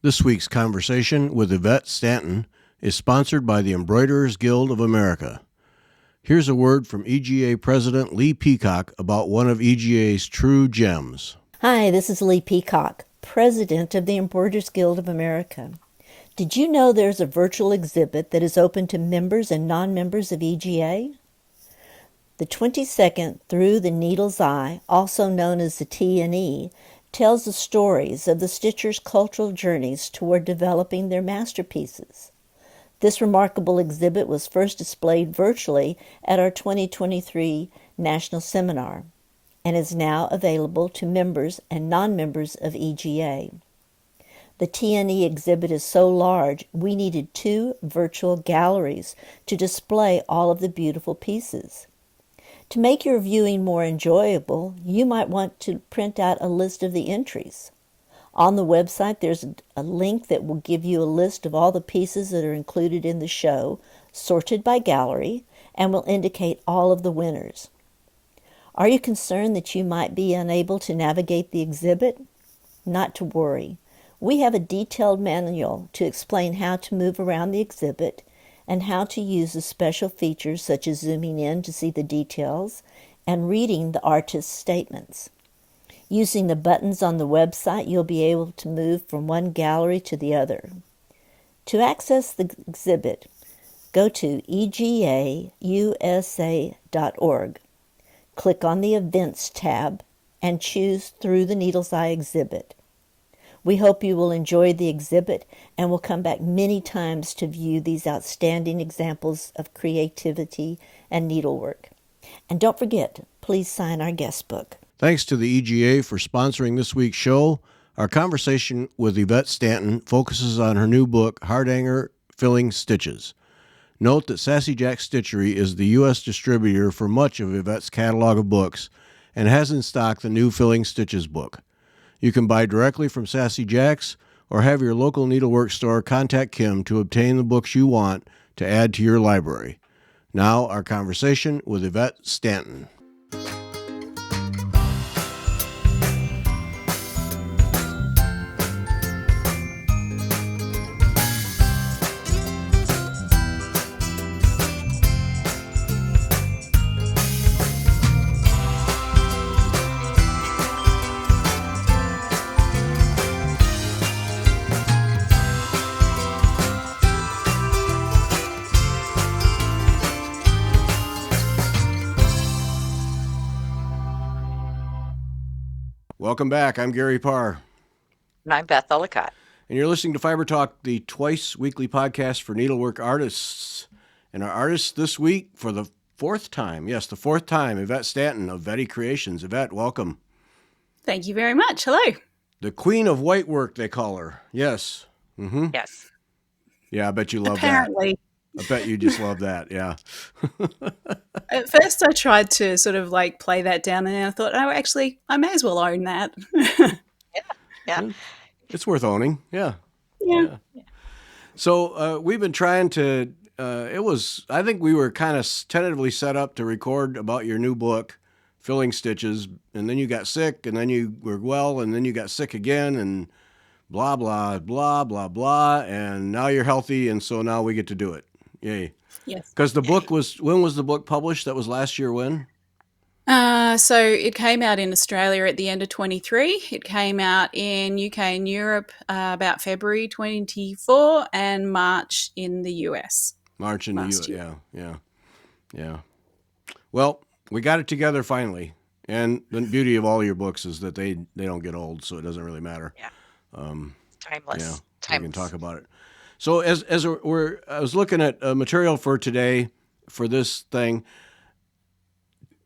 This week's conversation with Yvette Stanton is sponsored by the Embroiderers Guild of America. Here's a word from EGA President Lee Peacock about one of EGA's true gems. Hi, this is Lee Peacock, President of the Embroiderers Guild of America. Did you know there's a virtual exhibit that is open to members and non-members of EGA? The 22nd Through the Needle's Eye, also known as the T&E, tells the stories of the stitchers' cultural journeys toward developing their masterpieces. This remarkable exhibit was first displayed virtually at our 2023 National Seminar and is now available to members and non-members of EGA. The T&E exhibit is so large, we needed 2 virtual galleries to display all of the beautiful pieces. To make your viewing more enjoyable, you might want to print out a list of the entries. On the website, there's a link that will give you a list of all the pieces that are included in the show, sorted by gallery, and will indicate all of the winners. Are you concerned that you might be unable to navigate the exhibit? Not to worry. We have a detailed manual to explain how to move around the exhibit and how to use the special features such as zooming in to see the details and reading the artist's statements. Using the buttons on the website, you'll be able to move from one gallery to the other. To access the exhibit, go to egausa.org. Click on the Events tab and choose Through the Needle's Eye exhibit. We hope you will enjoy the exhibit and will come back many times to view these outstanding examples of creativity and needlework. And don't forget, please sign our guest book. Thanks to the EGA for sponsoring this week's show. Our conversation with Yvette Stanton focuses on her new book, Hardanger Filling Stitches. Note that Sassy Jack Stitchery is the U.S. distributor for much of Yvette's catalog of books and has in stock the new Filling Stitches book. You can buy directly from Sassy Jack's or have your local needlework store contact Kim to obtain the books you want to add to your library. Now, our conversation with Yvette Stanton. Welcome back. I'm Gary Parr. And I'm Beth Ellicott. And you're listening to Fiber Talk, the twice-weekly podcast for needlework artists. And our artist this week, for the fourth time, Yvette Stanton of Vetty Creations. Yvette, welcome. Thank you very much. Hello. The Queen of Whitework, they call her. Yes. Mm-hmm. Yes. Yeah, I bet you love Apparently. that. I bet you just love that, yeah. At first I tried to sort of like play that down, and then I thought, oh, actually, I may as well own that. Yeah. It's worth owning, yeah. Yeah. So we've been trying to, I think we were kind of tentatively set up to record about your new book, Filling Stitches, and then you got sick, and then you were well, and then you got sick again, and blah, blah, blah, blah, blah, and now you're healthy, and so now we get to do it. Yay. Yes. Because the book when was the book published? That was last year when? So it came out in Australia at the end of 23. It came out in UK and Europe about February 24 and March in the US. March in the US, yeah. Well, we got it together finally. And the beauty of all your books is that they don't get old, so it doesn't really matter. Yeah. Yeah, Timeless. we can talk about it. So I was looking at material for today for this thing.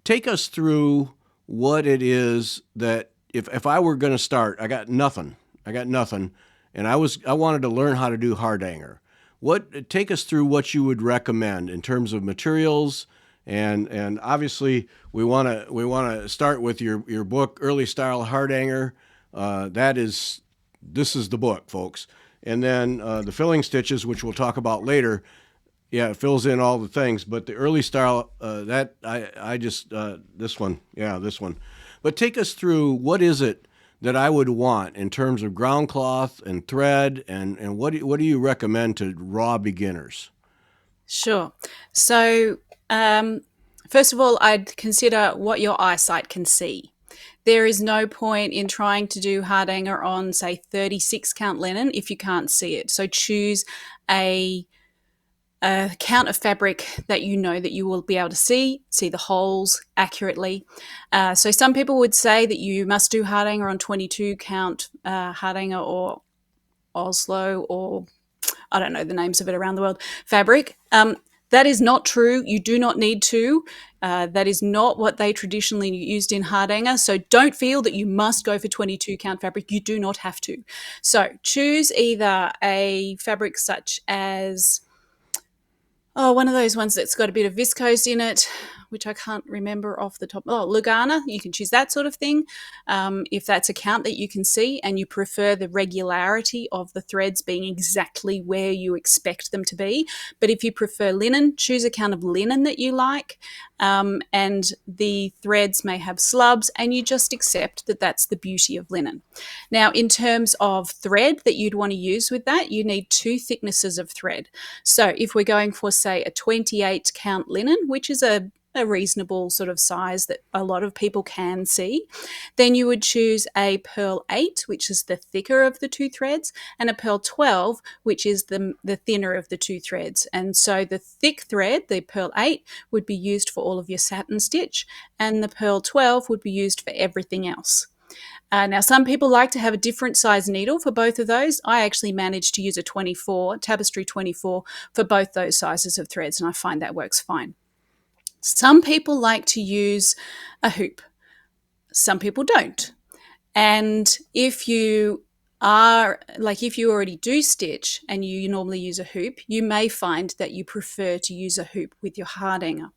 Take us through what it is that if I were going to start, I got nothing, and I wanted to learn how to do hardanger. Take us through what you would recommend in terms of materials, and obviously we want to start with your book, Early Style Hardanger. This is the book, folks. And then the Filling Stitches, which we'll talk about later, it fills in all the things. But the Early Style, this one. But take us through, what is it that I would want in terms of ground cloth and thread, and what do you recommend to raw beginners? Sure. So, first of all, I'd consider what your eyesight can see. There is no point in trying to do hardanger on, say, 36 count linen if you can't see it. So choose a, a count of fabric that you know that you will be able to see the holes accurately. So some people would say that you must do hardanger on 22 count hardanger or Oslo or I don't know the names of it around the world, fabric. That is not true. You do not need to. That is not what they traditionally used in hardanger. So don't feel that you must go for 22 count fabric. You do not have to. So choose either a fabric such as one of those ones that's got a bit of viscose in it, which I can't remember off the top. Oh, Lugana, you can choose that sort of thing. If that's a count that you can see and you prefer the regularity of the threads being exactly where you expect them to be. But if you prefer linen, choose a count of linen that you like. And the threads may have slubs, and you just accept that that's the beauty of linen. Now, in terms of thread that you'd want to use with that, you need two thicknesses of thread. So if we're going for, say, a 28 count linen, which is a reasonable sort of size that a lot of people can see, then you would choose a pearl 8, which is the thicker of the two threads, and a pearl 12, which is the thinner of the two threads. And so the thick thread, the pearl 8, would be used for all of your satin stitch, and the pearl 12 would be used for everything else. Now, some people like to have a different size needle for both of those. I actually managed to use a 24, tapestry 24, for both those sizes of threads, and I find that works fine. Some people like to use a hoop. Some people don't. And if you if you already do stitch and you normally use a hoop, you may find that you prefer to use a hoop with your hardanger.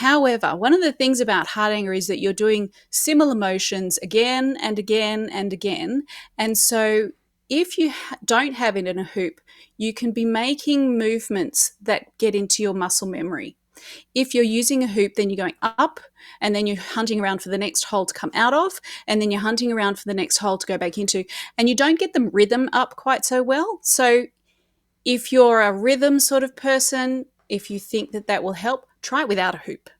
However, one of the things about hardanger is that you're doing similar motions again and again and again. And so if you don't have it in a hoop, you can be making movements that get into your muscle memory. If you're using a hoop, then you're going up and then you're hunting around for the next hole to come out of, and then you're hunting around for the next hole to go back into, and you don't get the rhythm up quite so well. So if you're a rhythm sort of person, if you think that that will help, try it without a hoop.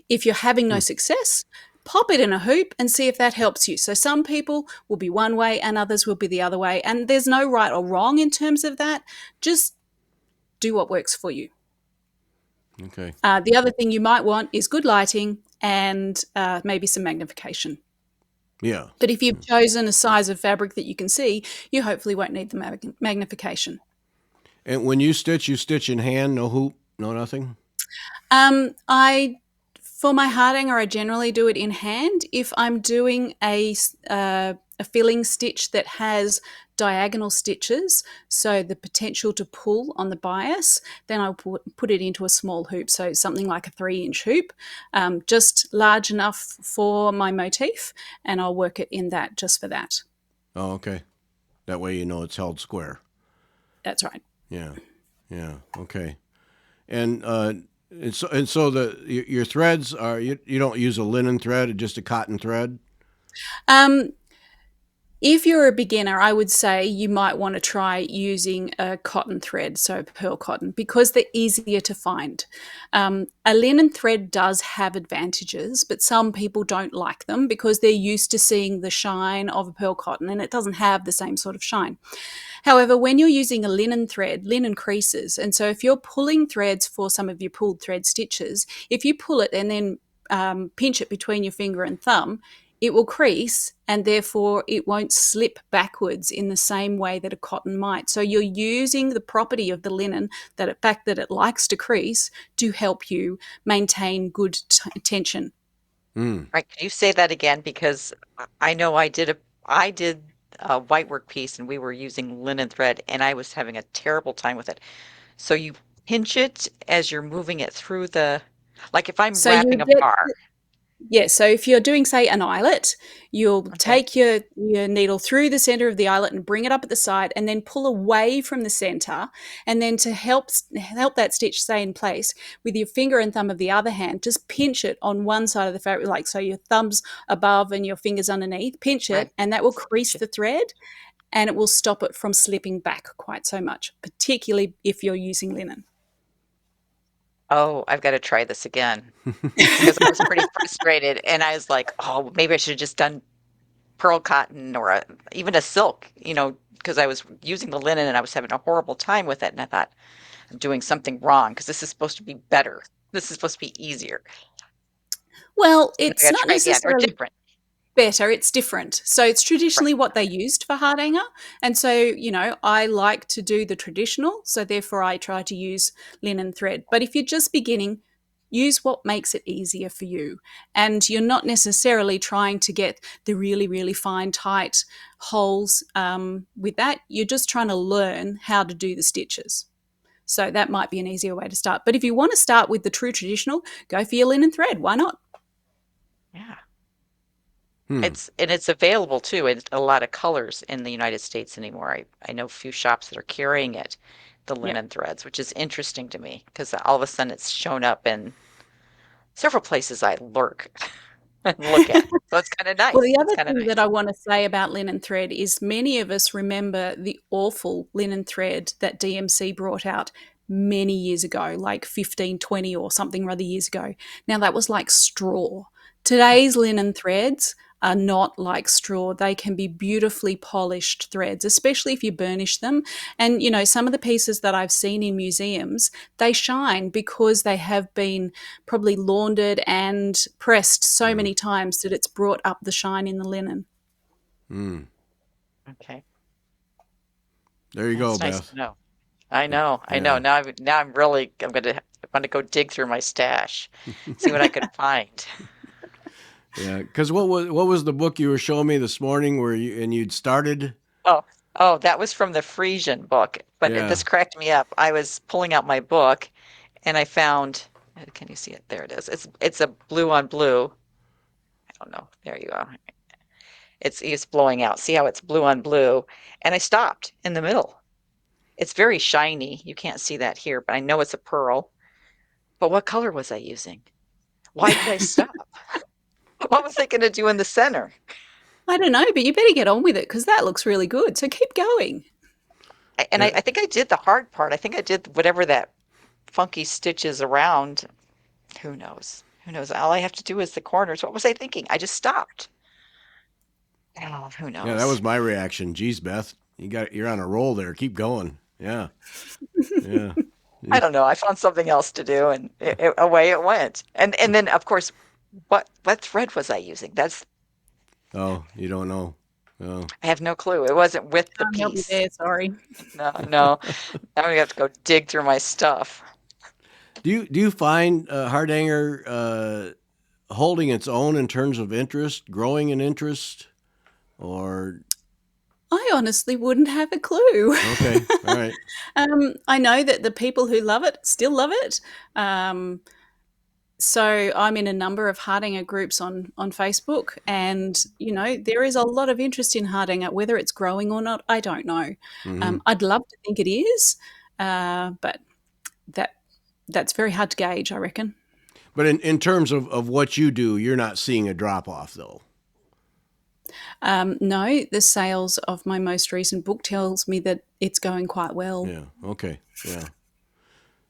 If you're having no success, pop it in a hoop and see if that helps you. So some people will be one way and others will be the other way. And there's no right or wrong in terms of that. Just do what works for you. Okay. The other thing you might want is good lighting and maybe some magnification. Yeah. But if you've chosen a size of fabric that you can see, you hopefully won't need the magnification. And when you stitch in hand, no hoop, no nothing? For my hardanger, I generally do it in hand. If I'm doing a filling stitch that has diagonal stitches, so the potential to pull on the bias, then I'll put it into a small hoop, so something like a 3-inch hoop, just large enough for my motif, and I'll work it in that just for that. Oh, okay. That way you know it's held square. That's right. Yeah. Yeah. Okay. And so your threads are you don't use a linen thread, just a cotton thread? If you're a beginner, I would say you might want to try using a cotton thread, so pearl cotton, because they're easier to find. A linen thread does have advantages, but some people don't like them because they're used to seeing the shine of a pearl cotton, and it doesn't have the same sort of shine. However, when you're using a linen thread, linen creases, and so if you're pulling threads for some of your pulled thread stitches, if you pull it and then pinch it between your finger and thumb, it will crease, and therefore it won't slip backwards in the same way that a cotton might. So you're using the property of the linen, that the fact that it likes to crease, to help you maintain good tension. Right. Can you say that again? Because I know I did a white work piece and we were using linen thread and I was having a terrible time with it. So you pinch it as you're moving it through like if I'm So you wrapping a get bar. Yeah, so if you're doing, say, an eyelet, you'll Okay. take your needle through the center of the eyelet and bring it up at the side, and then pull away from the center. And then to help that stitch stay in place, with your finger and thumb of the other hand, just pinch it on one side of the fabric, like so your thumbs above and your fingers underneath. Pinch Right. it, and that will Pinch crease it. the thread, and it will stop it from slipping back quite so much, particularly if you're using linen. Oh, I've got to try this again because I was pretty frustrated and I was like, oh, maybe I should have just done pearl cotton or even a silk, because I was using the linen and I was having a horrible time with it. And I thought, I'm doing something wrong because this is supposed to be better. This is supposed to be easier. Well, And I it's got to not try again or necessarily different. better, it's different. So it's Right. traditionally what they used for hardanger. And so, I like to do the traditional. So therefore, I try to use linen thread. But if you're just beginning, use what makes it easier for you. And you're not necessarily trying to get the really, really fine, tight holes with that. You're just trying to learn how to do the stitches. So that might be an easier way to start. But if you want to start with the true traditional, go for your linen thread. Why not? Yeah. Hmm. It's available too in a lot of colors in the United States anymore. I know a few shops that are carrying it, the Yep. linen threads, which is interesting to me because all of a sudden it's shown up in several places I lurk and look at. So it's kind of Well, nice. the It's other kind of thing that nice. I want to say about linen thread is many of us remember the awful linen thread that DMC brought out many years ago, like 15, 20 or something rather years ago. Now, that was like straw. Today's linen threads are not like straw. They can be beautifully polished threads, especially if you burnish them. And, some of the pieces that I've seen in museums, they shine because they have been probably laundered and pressed so Mm. many times that it's brought up the shine in the linen. Mm. Okay. There you go, That's nice Beth. to know. I know. I know. Yeah. I'm gonna go dig through my stash, see what I could find. Yeah. Because what was the book you were showing me this morning where you'd started? Oh, oh, that was from the Frisian book, but Yeah. this cracked me up. I was pulling out my book and I found, can you see it? There it is. It's a blue on blue. I don't know. There you are. It's blowing out. See how it's blue on blue? And I stopped in the middle. It's very shiny. You can't see that here, but I know it's a pearl. But what color was I using? Why did I stop? What was I going to do in the center? I don't know, but you better get on with it because that looks really good. So keep going. Yeah. I think I did the hard part. I think I did whatever that funky stitches around. Who knows? Who knows? All I have to do is the corners. What was I thinking? I just stopped. Oh, who Yeah. That knows? was my reaction. Geez, Beth, you're on a roll there. Keep going. Yeah. Yeah. I don't know. I found something else to do, and away it went. And then, of course, what thread was I using? That's Oh, you don't know. Oh. I have no clue. It wasn't with the Can't help you piece. there, sorry. No, no. Now we have to go dig through my stuff. Do you find Hardanger holding its own in terms of interest, growing in interest, or I honestly wouldn't have a clue. okay, all right, I know that the people who love it still love it. Um, so I'm in a number of Hardanger groups on Facebook, and there is a lot of interest in Hardanger. Whether it's growing or not, I don't know. mm-hmm. I'd love to think it is, but that that's very hard to gauge, I reckon. But in terms of what you do, you're not seeing a drop off though. No, the sales of my most recent book tells me that it's going quite well. Yeah. Okay. Yeah.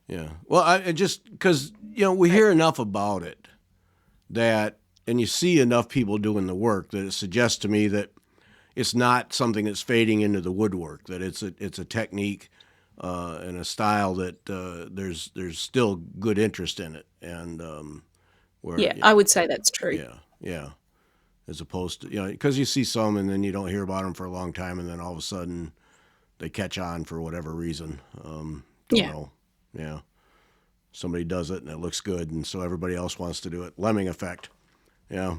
Yeah. Well, I just because we Right. hear enough about it that, and you see enough people doing the work that it suggests to me that it's not something that's fading into the woodwork. That it's a technique and a style that there's still good interest in it, and where Yeah, I would say that's true. yeah, yeah, as opposed to because you see some and then you don't hear about them for a long time, and then all of a sudden they catch on for whatever reason. Don't Yeah. know. Yeah, somebody does it and it looks good, and so everybody else wants to do it. Lemming effect. Yeah,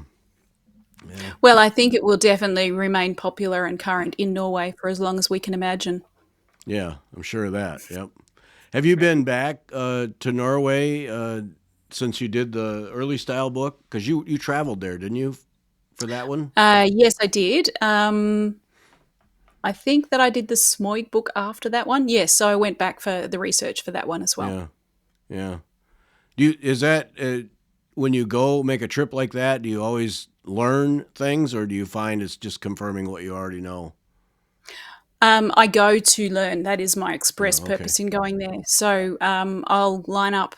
yeah, Well, I think it will definitely remain popular and current in Norway for as long as we can imagine. yeah. I'm sure of that. Yep. Have you Right. been back to Norway since you did the early style book? Because you traveled there, didn't you, for that one? Yes, I did. I think that I did the Smoig book after that one. Yes, so I went back for the research for that one as well. Yeah, yeah. Is that when you go make a trip like that? Do you always learn things, or do you find it's just confirming what you already know? I go to learn. That is my express Oh, okay. purpose in going there. So I'll line up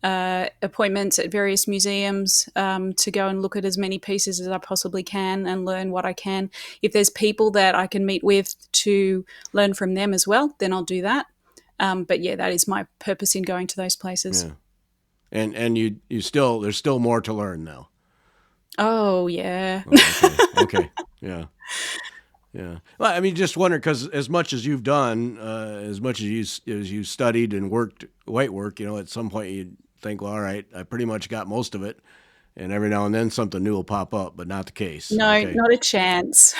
appointments at various museums to go and look at as many pieces as I possibly can and learn what I can. If there's people that I can meet with to learn from them as well, then I'll do that. But yeah, that is my purpose in going to those places. Yeah, and you still there's still more to learn now. Oh, yeah. Oh, okay, okay, yeah. Yeah. Well, I mean, just wonder because as much as you've done, as much as you studied and worked white work, at some point you think, well, all right, I pretty much got most of it, and every now and then something new will pop up, but not the case. No, Okay. not a chance.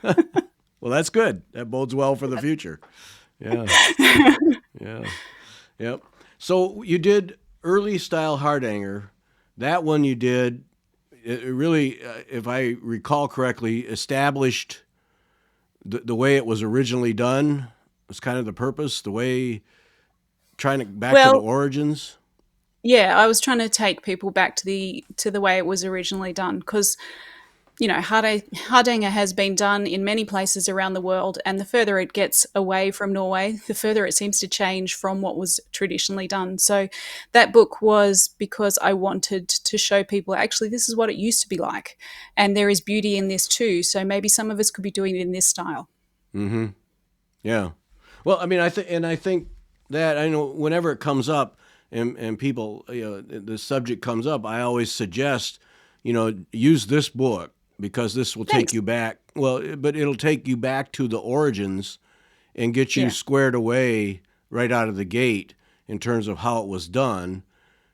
Well, that's good. That bodes well for the future. Yeah. Yeah. Yep. So you did early style Hardanger. That one you did. It really, if I recall correctly, established the way it was originally done was kind of the purpose, the way trying to back to the Well, origins. yeah, I was trying to take people back to the way it was originally done because Hardanger has been done in many places around the world, and the further it gets away from Norway, the further it seems to change from what was traditionally done. So that book was because I wanted to show people actually this is what it used to be like, and there is beauty in this too. So maybe some of us could be doing it in this style. Mm-hmm. Yeah. Well, I mean, I think that I know whenever it comes up and people, the subject comes up, I always suggest, use this book because this will take Thanks. you back. Well, but it'll take you back to the origins and get you Yeah. squared away right out of the gate in terms of how it was done,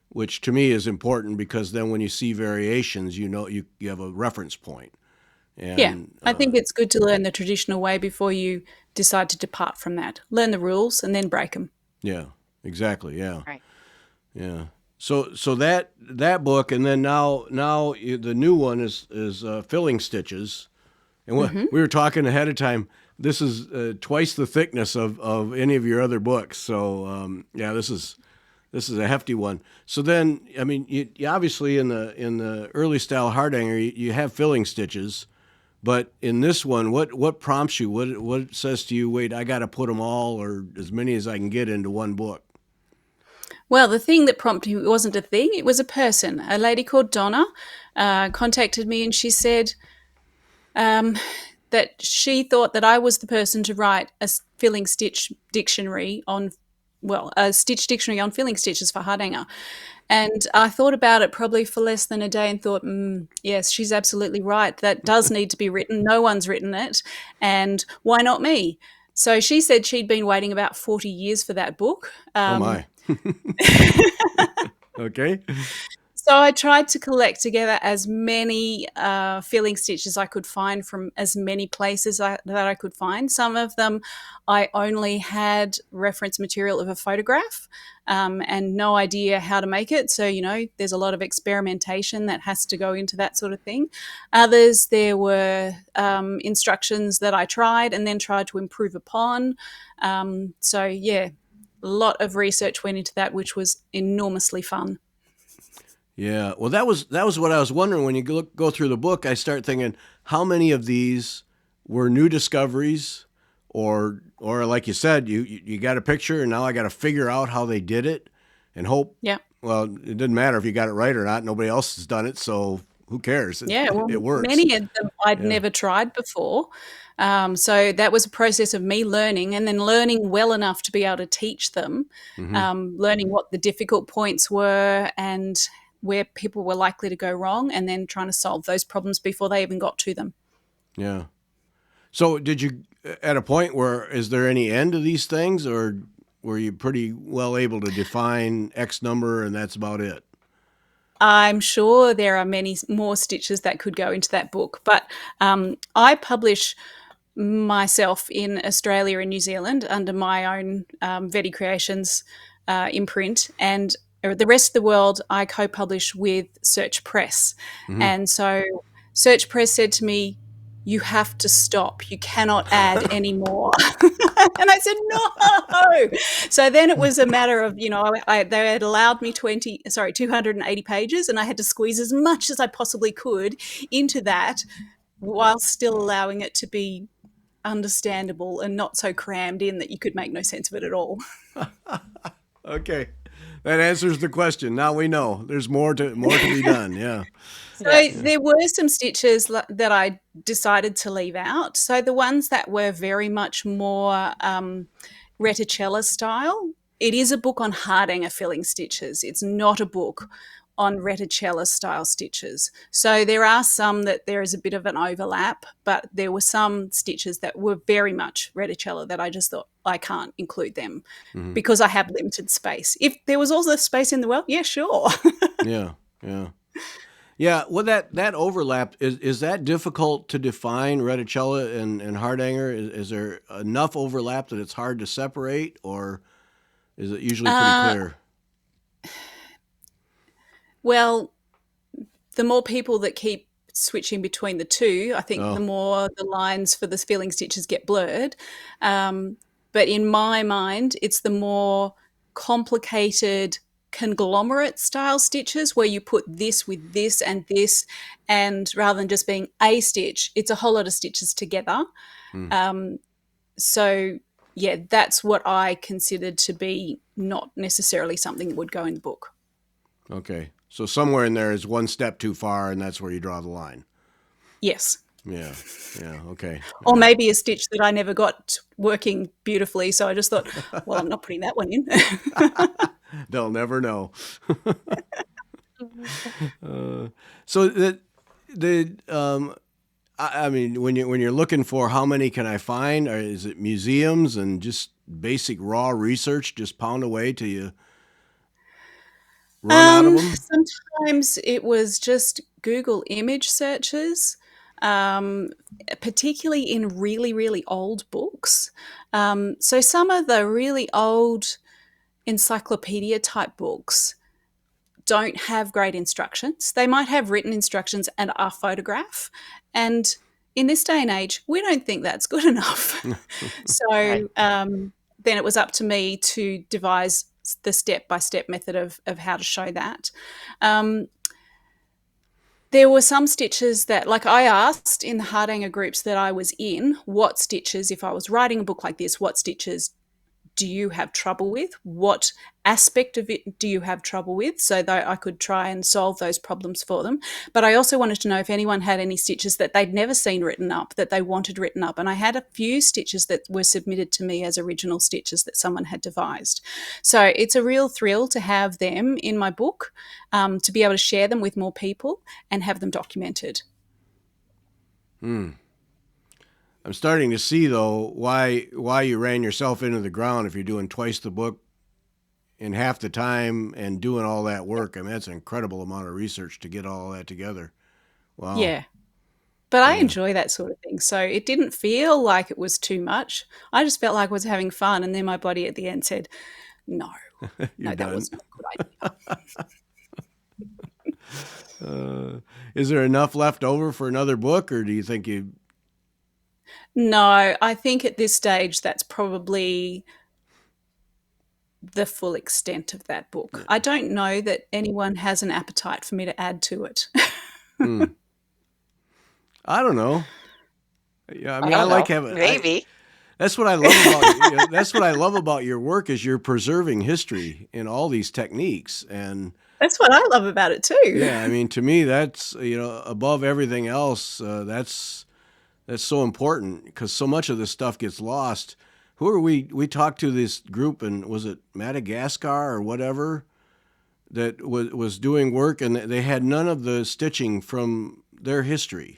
which to me is important because then when you see variations, you have a reference point. Yeah, And I think it's good to learn the traditional way before you decide to depart from that. Learn the rules and then break them. yeah, exactly, yeah, Right. yeah. So that book, and then the new one is filling stitches, and we were talking ahead of time. This is twice the thickness of any of your other books. So yeah, this is a hefty one. So then, I mean, you obviously in the early style Hardanger, you have filling stitches, but in this one, what prompts you? What says to you? Wait, I got to put them all or as many as I can get into one book. Well, the thing that prompted me wasn't a thing, it was a person. A lady called Donna contacted me and she said um, that she thought that I was the person to write a filling stitch dictionary on, well, a stitch dictionary on filling stitches for Hardanger. And I thought about it probably for less than a day and thought, yes, she's absolutely right. That does need to be written. No one's written it. And why not me? So she said she'd been waiting about 40 years for that book. Oh my. Okay. So I tried to collect together as many filling stitches I could find from as many places that I could find. Some of them I only had reference material of a photograph and no idea how to make it. So, there's a lot of experimentation that has to go into that sort of thing. Others, there were instructions that I tried and then tried to improve upon. So, yeah, a lot of research went into that, which was enormously fun. Yeah, well, that was what I was wondering when you go through the book. I start thinking, how many of these were new discoveries, or like you said, you got a picture, and now I got to figure out how they did it, and hope. Yeah. Well, it didn't matter if you got it right or not. Nobody else has done it, so who cares? Yeah, well, It works. many of them I'd Yeah. never tried before. So that was a process of me learning and then learning well enough to be able to teach them, Hmm. learning what the difficult points were and where people were likely to go wrong, and then trying to solve those problems before they even got to them. Yeah. So, did you at a point where is there any end to these things, or were you pretty well able to define X number and that's about it? I'm sure there are many more stitches that could go into that book, but I publish myself in Australia and New Zealand under my own Vetti Creations imprint, and the rest of the world, I co-publish with Search Press. Mm-hmm. And so Search Press said to me, you have to stop. You cannot add any more. And I said, no. So then it was a matter of, they had allowed me 280 pages, and I had to squeeze as much as I possibly could into that while still allowing it to be understandable and not so crammed in that you could make no sense of it at all. Okay. That answers the question. Now we know there's more to be done. Yeah. So Yes. there were some stitches that I decided to leave out. So the ones that were very much more reticella style, it is a book on Hardanger filling stitches. It's not a book on reticella style stitches. So there are some that there is a bit of an overlap, but there were some stitches that were very much reticella that I just thought I can't include them because I have limited space. If there was all the space in the world, yeah, sure. Yeah. Yeah. Yeah. Well, that overlap, is that difficult to define, reticella and Hardanger? Is there enough overlap that it's hard to separate, or is it usually pretty clear? Well, the more people that keep switching between the two, I think the more the lines for the filling stitches get blurred. But in my mind, it's the more complicated conglomerate style stitches where you put this with this, and rather than just being a stitch, it's a whole lot of stitches together. So yeah, that's what I considered to be not necessarily something that would go in the book. Okay. So somewhere in there is one step too far, and that's where you draw the line. Yes. Yeah. Yeah. Okay. Or maybe a stitch that I never got working beautifully. So I just thought, well, I'm not putting that one in. They'll never know. So I mean, when you're looking for how many can I find, or is it museums and just basic raw research, just pound away till you run out of them? Sometimes it was just Google image searches, particularly in really, really old books. So some of the really old encyclopedia type books don't have great instructions. They might have written instructions and a photograph. And in this day and age, we don't think that's good enough. So Right. then it was up to me to devise the step-by-step method of how to show that. There were some stitches that, like I asked in the Hardanger groups that I was in, what stitches, if I was writing a book like this, what stitches do you have trouble with? What aspect of it do you have trouble with? So that I could try and solve those problems for them. But I also wanted to know if anyone had any stitches that they'd never seen written up, that they wanted written up. And I had a few stitches that were submitted to me as original stitches that someone had devised. So it's a real thrill to have them in my book, to be able to share them with more people and have them documented. I'm starting to see, though, why you ran yourself into the ground if you're doing twice the book in half the time and doing all that work. I mean, that's an incredible amount of research to get all that together. Wow. Yeah. But I enjoy that sort of thing. So it didn't feel like it was too much. I just felt like I was having fun. And then my body at the end said, no, You're that done. was not a good idea. Is there enough left over for another book, or do you think you... No, I think at this stage that's probably the full extent of that book. I don't know that anyone has an appetite for me to add to it. I don't know. Yeah, I mean, I don't like know. having... Maybe. That's what I love about that's what I love about your work, is you're preserving history in all these techniques. And That's what I love about it too. yeah, I mean, to me, that's, above everything else, that's so important, because so much of this stuff gets lost. Who are we talked to this group, and was it Madagascar or whatever, that was doing work, and they had none of the stitching from their history.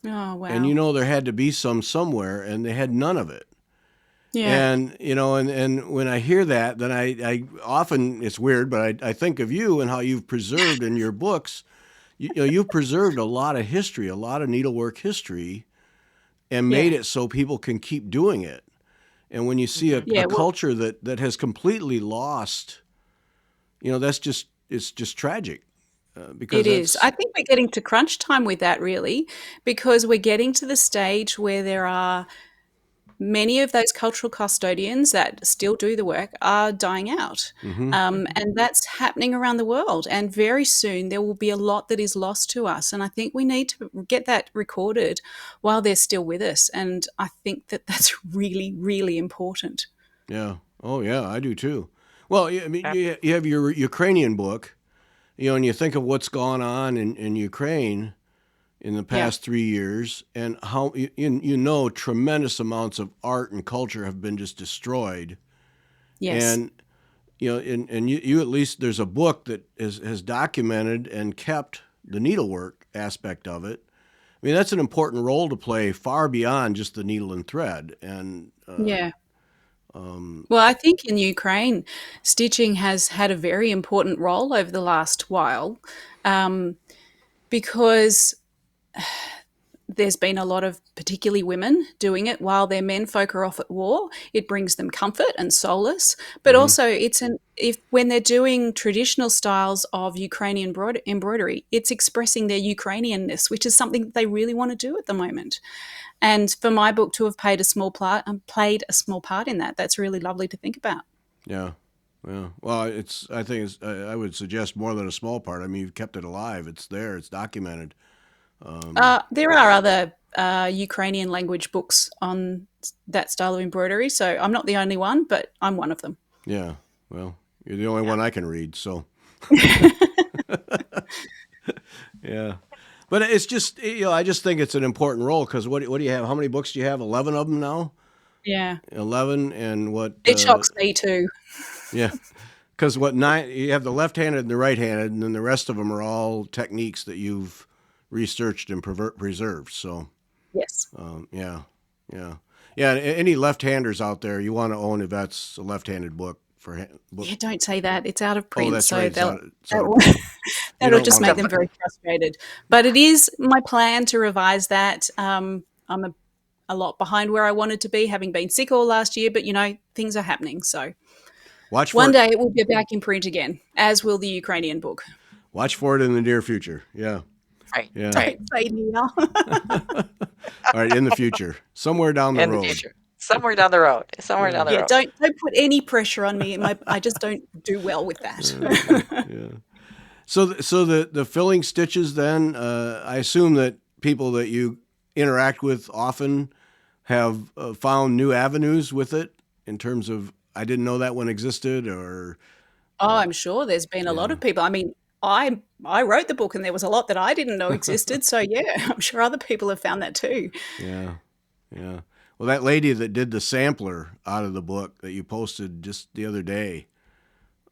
Oh, wow. And there had to be some somewhere, and they had none of it. Yeah. And and when I hear that, then I often, it's weird, but I think of you and how you've preserved in your books. You've preserved a lot of history, a lot of needlework history, and made it so people can keep doing it. And when you see a culture that has completely lost, that's just it's just tragic because It is. that's I think we're getting to crunch time with that, really, because we're getting to the stage where there are many of those cultural custodians that still do the work are dying out. hmm And that's happening around the world. And very soon there will be a lot that is lost to us. And I think we need to get that recorded while they're still with us. And I think that that's really, really important. yeah. Oh yeah, I do too. Well, I mean, Yeah. you have your Ukrainian book, and you think of what's gone on in Ukraine in the Yeah. past 3 years, and how tremendous amounts of art and culture have been just destroyed. Yes. And and you at least there's a book that has documented and kept the needlework aspect of it. I mean, that's an important role to play far beyond just the needle and thread. And Yeah. Well, I think in Ukraine, stitching has had a very important role over the last while, um, because there's been a lot of particularly women doing it while their men folk are off at war. It brings them comfort and solace, but mhm, also it's an if when they're doing traditional styles of Ukrainian embroidery, it's expressing their Ukrainianness, which is something that they really want to do at the moment. And for my book to have played a small part in that, that's really lovely to think about. yeah, yeah. Well, I think I would suggest more than a small part. I mean, you've kept it alive. It's there. It's documented. Um, There are other Ukrainian language books on that style of embroidery, so I'm not the only one, but I'm one of them. yeah. Well, you're the only Yeah. one I can read, so yeah. But it's just I just think it's an important role because what do you have? How many books do you have? 11 of them now. Yeah, 11 and what? it shocks me too. Yeah, because what nine? You have the left-handed and the right-handed, and then the rest of them are all techniques that you've researched and preserved. So Yes. yeah, yeah, yeah. Any left-handers out there, you want to own Yvette's a left-handed book for book. Yeah, don't say that. It's out of Oh, print, that's so right. It's they'll, out that of will, print. You that'll don't just want make to. them very frustrated. But it is my plan to revise that. I'm a lot behind where I wanted to be, having been sick all last year, but things are happening. So Watch for one it. day it will be back in print again, as will the Ukrainian book. Watch for it in the near future. Yeah, Right. yeah. Right. Don't say now. All right, in the future, somewhere down the In the road. future. Somewhere down the road. Somewhere Yeah, down the Yeah, road. don't put any pressure on me. I just don't do well with that. yeah. So the filling stitches then, I assume that people that you interact with often have found new avenues with it in terms of I didn't know that one existed or Oh, I'm sure there's been a lot yeah of people. I mean, I wrote the book and there was a lot that I didn't know existed. So yeah, I'm sure other people have found that too. yeah yeah. Well, that lady that did the sampler out of the book that you posted just the other day,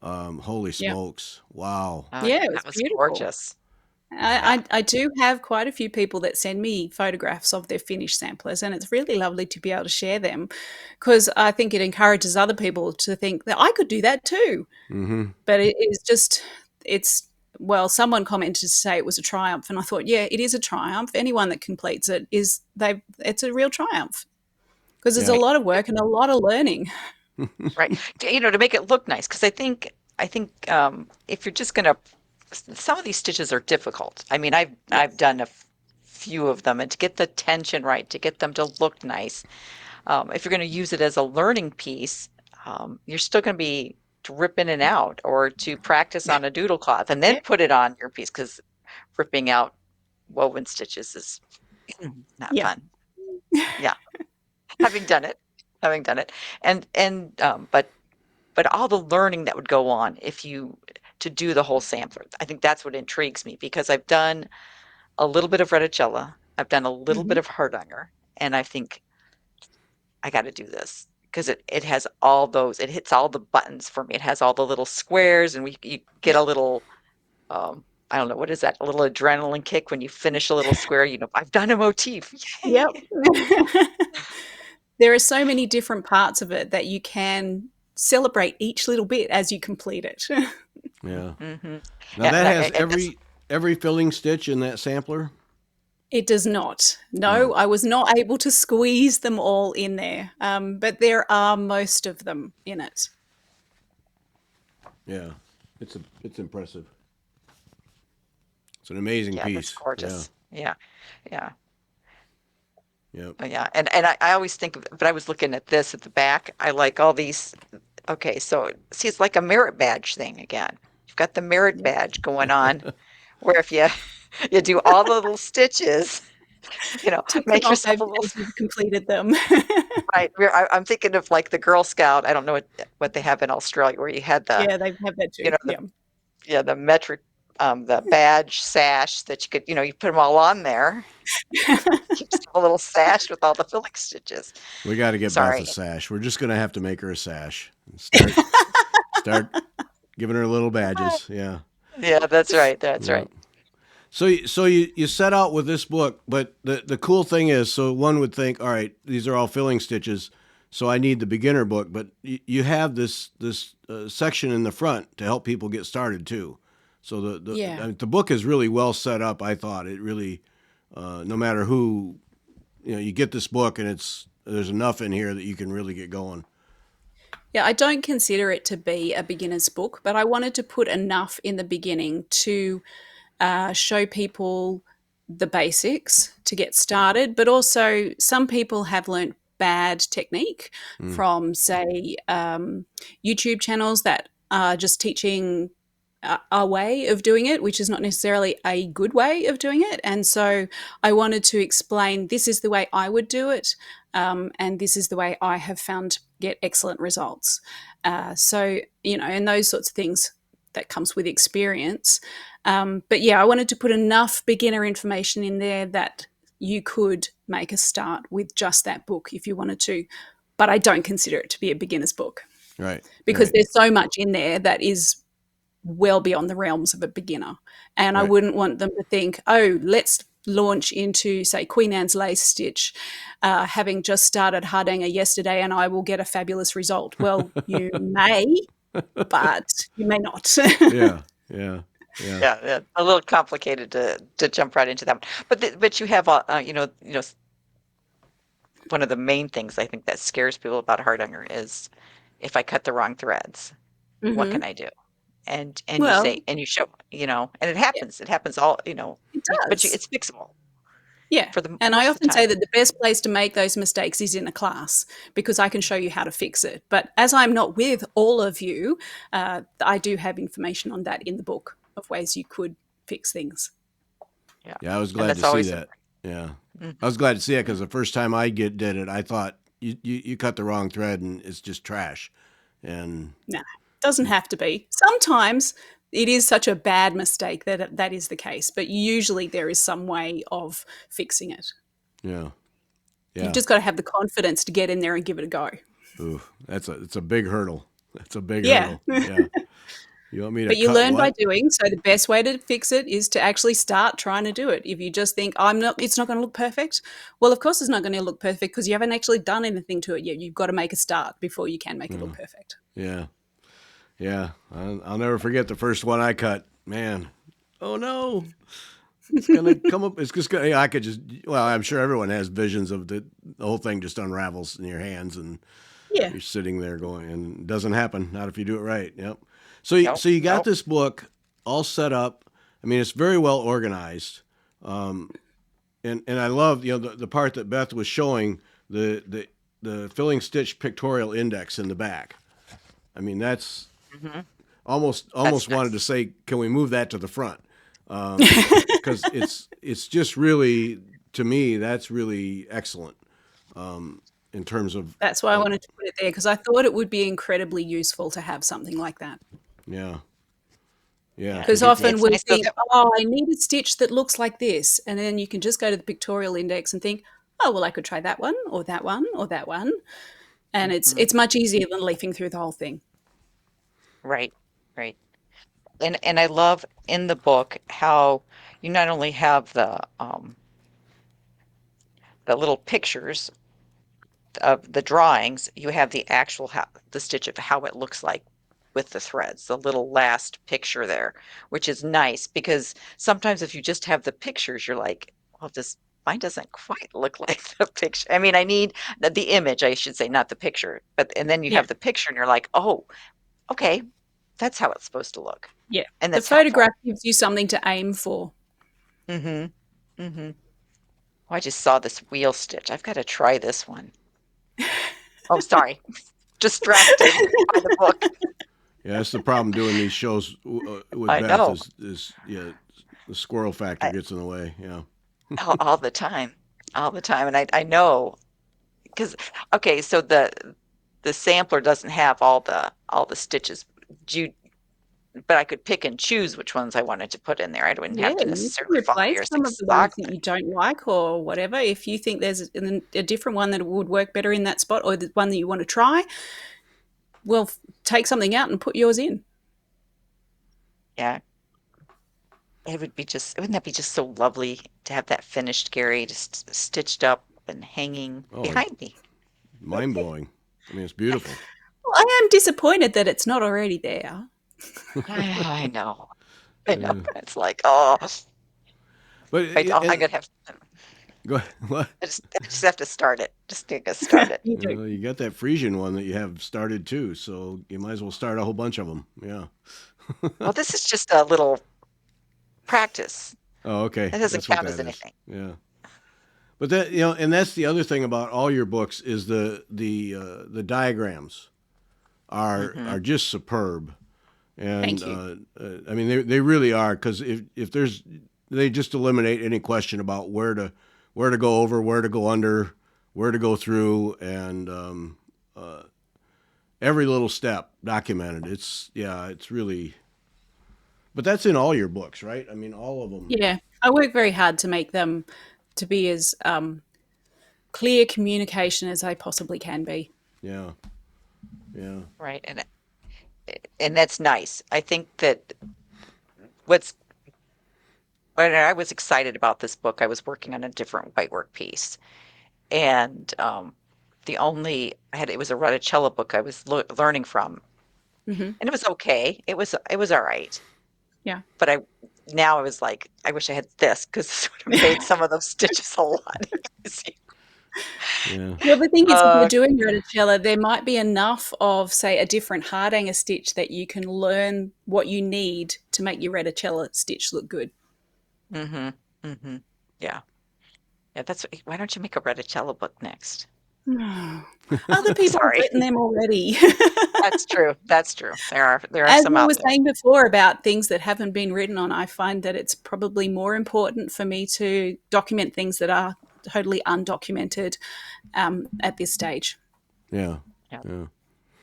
holy Yeah. smokes, wow. Yeah, it was That was beautiful. gorgeous. Yeah. I do have quite a few people that send me photographs of their finished samplers, and it's really lovely to be able to share them because I think it encourages other people to think that I could do that too. Mm-hmm. But it is just, it's, well, someone commented to say it was a triumph, and I thought, yeah, it is a triumph. Anyone that completes it it's a real triumph because there's a Yeah. lot of work and a lot of learning. Right. To make it look nice, because I think if you're just gonna, some of these stitches are difficult. I mean, I've Yes. done a few of them, and to get the tension right, to get them to look nice, if you're going to use it as a learning piece, you're still going to be to rip in and out, or to practice on a doodle cloth and then Yeah. put it on your piece, because ripping out woven stitches is not Yeah. fun. Yeah, having done it, having done it, but all the learning that would go on if you to do the whole sampler. I think that's what intrigues me, because I've done a little bit of reticella, I've done a little bit Mhm. of hardanger, and I think I got to do this because it has all those. It hits all the buttons for me. It has all the little squares, and you get a little I don't know, what is that? A little adrenaline kick when you finish a little square. I've done a motif. Yep. Yay! There are so many different parts of it that you can celebrate each little bit as you complete it. Yeah. hmm Now Yeah, that has and this, every filling stitch in that sampler. It does not. No. No, I was not able to squeeze them all in there, but there are most of them in it. Yeah. It's impressive. It's an amazing Yeah, that's piece. Yeah. gorgeous. Yeah, yeah. Yep. Oh, yeah. And I always think of, but I was looking at this at the back. I like all these. Okay, so see, it's like a merit badge thing again. You've got the merit Yep. badge going on, where if you you do all the little stitches, Tick them make off yourself a little. as you've completed them. Right. I'm thinking of like the Girl Scout. I don't know what they have in Australia, where you had the, Yeah, they have that you too. know, the Yeah. yeah, the metric, the badge sash that you could, you put them all on there. You just have a little sash with all the filling stitches. We got to get Beth a Sorry. sash. We're just gonna have to make her a sash and start giving her little badges. Yeah. Yeah, that's right. That's Yeah. right. So you set out with this book, but the cool thing is, so one would think, all right, these are all filling stitches, so I need the beginner book, but you have this section in the front to help people get started too. So Yeah. the book is really well set up. I thought it really, no matter who, you get this book and there's enough in here that you can really get going. Yeah, I don't consider it to be a beginner's book, but I wanted to put enough in the beginning to show people the basics to get started, but also some people have learnt bad technique Mm. from, say, YouTube channels that are just teaching a way of doing it, which is not necessarily a good way of doing it. And so I wanted to explain this is the way I would do it, and this is the way I have found get excellent results. And those sorts of things that comes with experience. But yeah, I wanted to put enough beginner information in there that you could make a start with just that book if you wanted to. But I don't consider it to be a beginner's book Right. because Right. there's so much in there that is well beyond the realms of a beginner. And I Right. wouldn't want them to think, oh, let's launch into, say, Queen Anne's lace stitch, having just started Hardanger yesterday, and I will get a fabulous result. Well, you may, but you may not. Yeah. Yeah. Yeah. Yeah, yeah, a little complicated to jump right into that one. But you have one of the main things I think that scares people about Hardanger is if I cut the wrong threads, what Hmm. can I do? And you Well, say and you show, and it yeah, happens. It happens all, it but does. it's fixable Yeah. for the And I most of the often say time. that the best place to make those mistakes is in a class because I can show you how to fix it. But as I'm not with all of you, I do have information on that in the book of ways you could fix things. Yeah, Yeah, I was and glad that's to see always that. Yeah, mhm, I was glad to see it yeah, because the first time I did it, I thought you cut the wrong thread and it's just trash. And No, doesn't have to be. Sometimes it is such a bad mistake that that is the case, but usually there is some way of fixing it. yeah, You've yeah. just got to have the confidence to get in there and give it a go. Ooh, it's a big hurdle. That's a big Yeah. hurdle. Yeah. You want me to But you cut learn by what? doing, so the best way to fix it is to actually start trying to do it. If you just think it's not going to look perfect, well, of course it's not going to look perfect because you haven't actually done anything to it yet. You've got to make a start before you can make it Yeah, look perfect. yeah, yeah. I'll never forget the first one I cut. Man, oh no, it's gonna come up. It's just gonna. I could just. Well, I'm sure everyone has visions of the whole thing just unravels in your hands and Yeah. you're sitting there going, and it doesn't happen. Not if you do it right. Yep. nope, So you got nope. this book all set up. I mean, it's very well organized. Um, and I love the part that Beth was showing the filling stitch pictorial index in the back. I mean, that's Hmm. almost That's wanted to nice. say, can we move that to the front? Because it's just really, to me, that's really excellent in terms of That's why I wanted to put it there because I thought it would be incredibly useful to have something like that. yeah, yeah, Yeah, to Because get often it's we nice though think, that. oh, I need a stitch that looks like this. And then you can just go to the pictorial index and think, oh, well, I could try that one or that one or that one. And it's Mhm, it's much easier than leafing through the whole thing. right, right. And I love in the book how you not only have the little pictures of the drawings, you have the actual the stitch of how it looks like with the threads, the little last picture there, which is nice because sometimes if you just have the pictures, you're like, well, this mine doesn't quite look like the picture. I mean, I need the image, I should say, not the picture. But and then you Yeah. have the picture and you're like, oh, okay, that's how it's supposed to look. Yeah. and The that's helpful. photograph gives you something to aim for. Mm-hmm. Mm-hmm. Oh, I just saw this wheel stitch. I've got to try this one. Oh, sorry. Distracted by the book. Yeah, that's the problem doing these shows with I Beth know. is yeah, the squirrel factor I, gets in the way. Yeah. all the time. All the time. And I know because okay, so the sampler doesn't have all the stitches. Do you, but I could pick and choose which ones I wanted to put in there. I wouldn't Yeah, have to you can necessarily follow replace yours some of the ones that exactly. you don't like or whatever. If you think there's a different one that would work better in that spot or the one that you want to try, well, take something out and put yours in. Yeah. Wouldn't that be just so lovely to have that finished, Gary, just stitched up and hanging Oh, behind me? mind blowing. I mean, it's beautiful. Well, I am disappointed that it's not already there. I know. I know. Uh, It's like, oh, but I gotta have, go what? I just have to start it. Just take a start it. You do. You got that Frisian one that you have started too, so you might as well start a whole bunch of them. Yeah. Well, this is just a little practice. Oh, okay. That doesn't That's what count as that is. anything. Yeah. But that and that's the other thing about all your books is the diagrams Hmm. are just superb, and Thank you. I mean they really are because if there's they just eliminate any question about where to go over, where to go under, where to go through, and every little step documented. It's really. But that's in all your books, right? I mean, all of them. Yeah, I work very hard to make them to be as clear communication as they possibly can be. Yeah, yeah. Right. And that's nice. I think that what's when I was excited about this book, I was working on a different whitework piece, and the only I had it was a Reticello book I was learning from, Hmm. and it was okay. It was all right, Yeah. but now I was like, I wish I had this because this would have made some of those stitches a lot easier. Yeah. Well, the thing is, if you're Uh, doing Reticello, there might be enough of, say, a different hardanger stitch that you can learn what you need to make your Reticello stitch look good. mm-hmm, mm-hmm. Yeah, yeah. Why don't you make a Reticello book next? Other people have Sorry, written them already. that's true. That's true. There are As some I out was there. saying before about things that haven't been written on, I find that it's probably more important for me to document things that are totally undocumented at this stage. Yeah. Yeah, Yeah.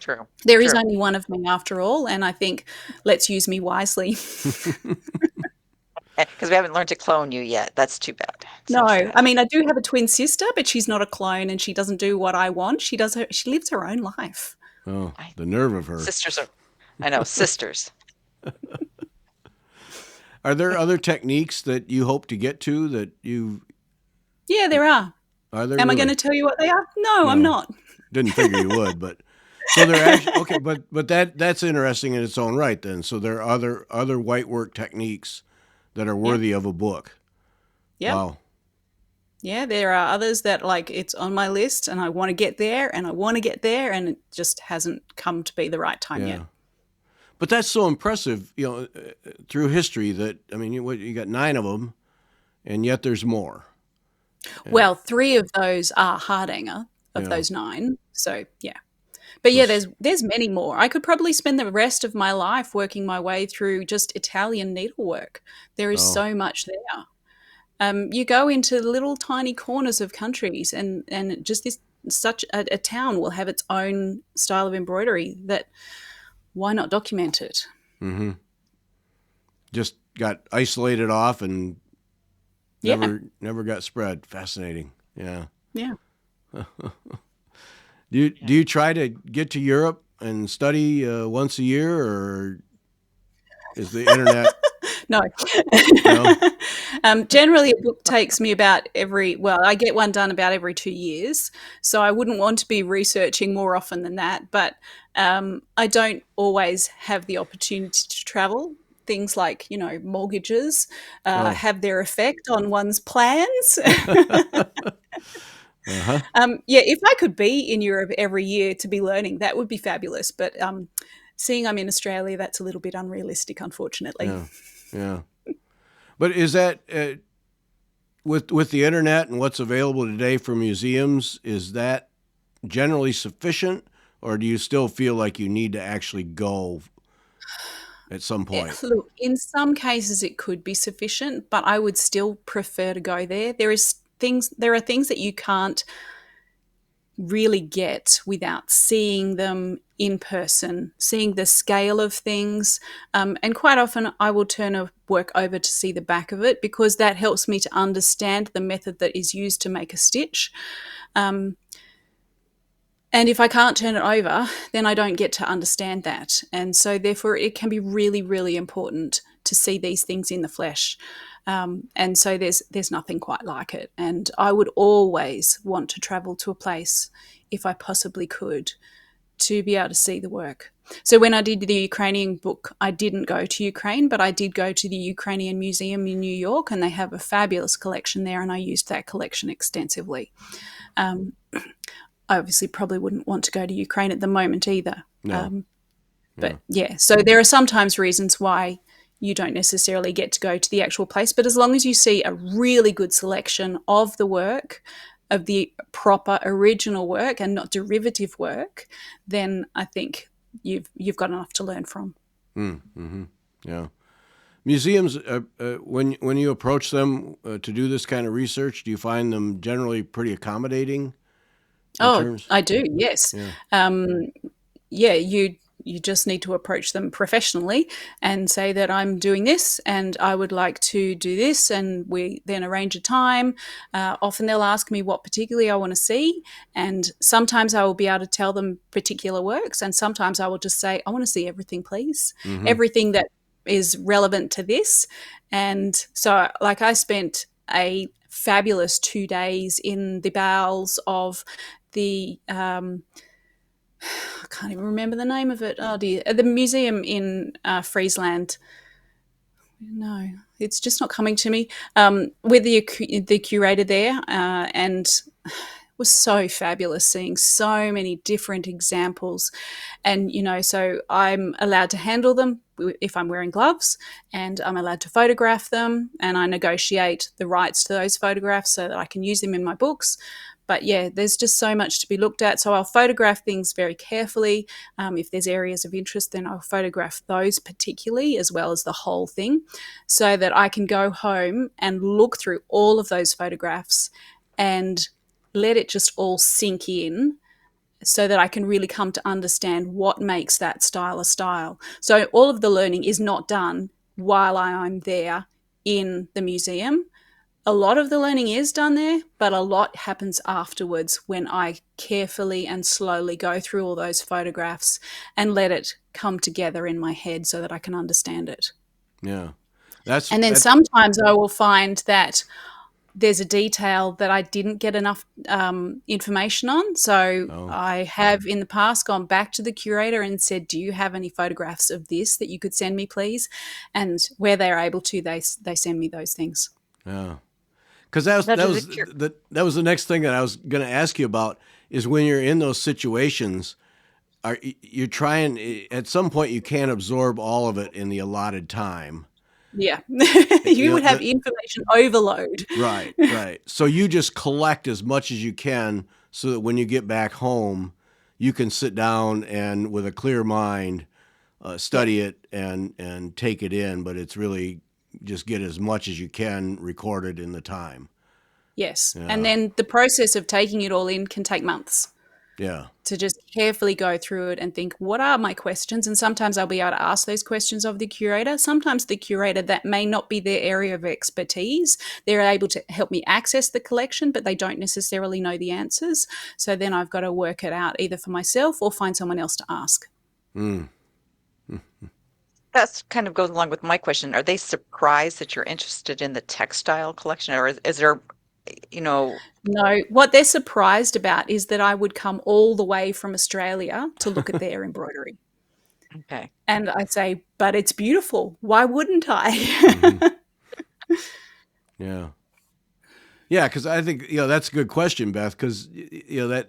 true, There is true. only one of me after all, and I think let's use me wisely. Because we haven't learned to clone you yet. That's too bad. No, So I sad. mean I do have a twin sister, but she's not a clone, and she doesn't do what I want. She lives her own life. Oh, I, the nerve of her. sisters are, I know, sisters. Are there other techniques that you hope to get to that you Yeah, there are. are there Am I going really? to tell you what they are? No, I'm No, not. didn't figure you would, but so they're actually okay. But that's interesting in its own right. Then, so there are other white work techniques that are Yep. worthy of a book. Yep. Wow. Yeah, there are others that like it's on my list and I want to get there and I want to get there and it just hasn't come to be the right time yet. Yeah. But that's so impressive, through history that I mean, you got 9 of them, and yet there's more. Well, 3 of those are Hardanger of Yeah. those 9. So, yeah. But So yeah, there's many more. I could probably spend the rest of my life working my way through just Italian needlework. There is oh so much there. You go into little tiny corners of countries, and just this such a town will have its own style of embroidery. That why not document it? mm-hmm. Just got isolated off and Yeah, never got spread. Fascinating. Yeah. yeah. Do you try to get to Europe and study once a year, or is the internet No. no? Generally, a book takes me I get one done about every 2 years. So I wouldn't want to be researching more often than that. But I don't always have the opportunity to travel. Things like, mortgages Oh. have their effect on one's plans. Uh-huh. Yeah, if I could be in Europe every year to be learning, that would be fabulous. But seeing I'm in Australia, that's a little bit unrealistic, unfortunately. Yeah, yeah. But is that with the internet and what's available today for museums? Is that generally sufficient, or do you still feel like you need to actually go at some point? Look, in some cases it could be sufficient, but I would still prefer to go there. There are things that you can't really get without seeing them in person, seeing the scale of things. And quite often I will turn a work over to see the back of it, because that helps me to understand the method that is used to make a stitch. And if I can't turn it over, then I don't get to understand that. And so therefore it can be really, really important to see these things in the flesh. And so there's nothing quite like it. And I would always want to travel to a place, if I possibly could, to be able to see the work. So when I did the Ukrainian book, I didn't go to Ukraine, but I did go to the Ukrainian Museum in New York, and they have a fabulous collection there, and I used that collection extensively. I obviously probably wouldn't want to go to Ukraine at the moment either. No. But yeah, so there are sometimes reasons why you don't necessarily get to go to the actual place, but as long as you see a really good selection of the work, of the proper original work and not derivative work, then I think you've got enough to learn from. Mm-hmm. Yeah. Museums, when you approach them to do this kind of research, do you find them generally pretty accommodating? I do, yes. Yeah. You just need to approach them professionally and say that I'm doing this and I would like to do this, and we then arrange a time. Often they'll ask me what particularly I want to see, and sometimes I will be able to tell them particular works, and sometimes I will just say, I want to see everything, please. Mm-hmm. Everything that is relevant to this. And so like I spent a fabulous 2 days in the bowels of the I can't even remember the name of it. Oh dear, the museum in Friesland. No, it's just not coming to me. With the curator there, and it was so fabulous seeing so many different examples. And so I'm allowed to handle them if I'm wearing gloves, and I'm allowed to photograph them, and I negotiate the rights to those photographs so that I can use them in my books. But yeah, there's just so much to be looked at. So I'll photograph things very carefully. If there's areas of interest, then I'll photograph those particularly, as well as the whole thing, so that I can go home and look through all of those photographs and let it just all sink in, so that I can really come to understand what makes that style a style. So all of the learning is not done while I'm there in the museum. A lot of the learning is done there, but a lot happens afterwards when I carefully and slowly go through all those photographs and let it come together in my head so that I can understand it. Yeah. And then sometimes I will find that there's a detail that I didn't get enough information on. So I have in the past gone back to the curator and said, do you have any photographs of this that you could send me, please? And where they're able to, they send me those things. Yeah. Because that was the next thing that I was going to ask you about, is when you're in those situations, you're trying, at some point you can't absorb all of it in the allotted time. Yeah. You would have information overload. Right. So you just collect as much as you can so that when you get back home, you can sit down and with a clear mind study it and take it in, but it's really just get as much as you can recorded in the time. Yes. Yeah. And then the process of taking it all in can take months. Yeah. To just carefully go through it and think, what are my questions? And sometimes I'll be able to ask those questions of the curator. Sometimes the curator, that may not be their area of expertise. They're able to help me access the collection, but they don't necessarily know the answers. So then I've got to work it out either for myself or find someone else to ask. Mm. That kind of goes along with my question. Are they surprised that you're interested in the textile collection, or is there, No, what they're surprised about is that I would come all the way from Australia to look at their embroidery. Okay. And I say, but it's beautiful. Why wouldn't I? Mm-hmm. Yeah, because I think that's a good question, Beth. Because that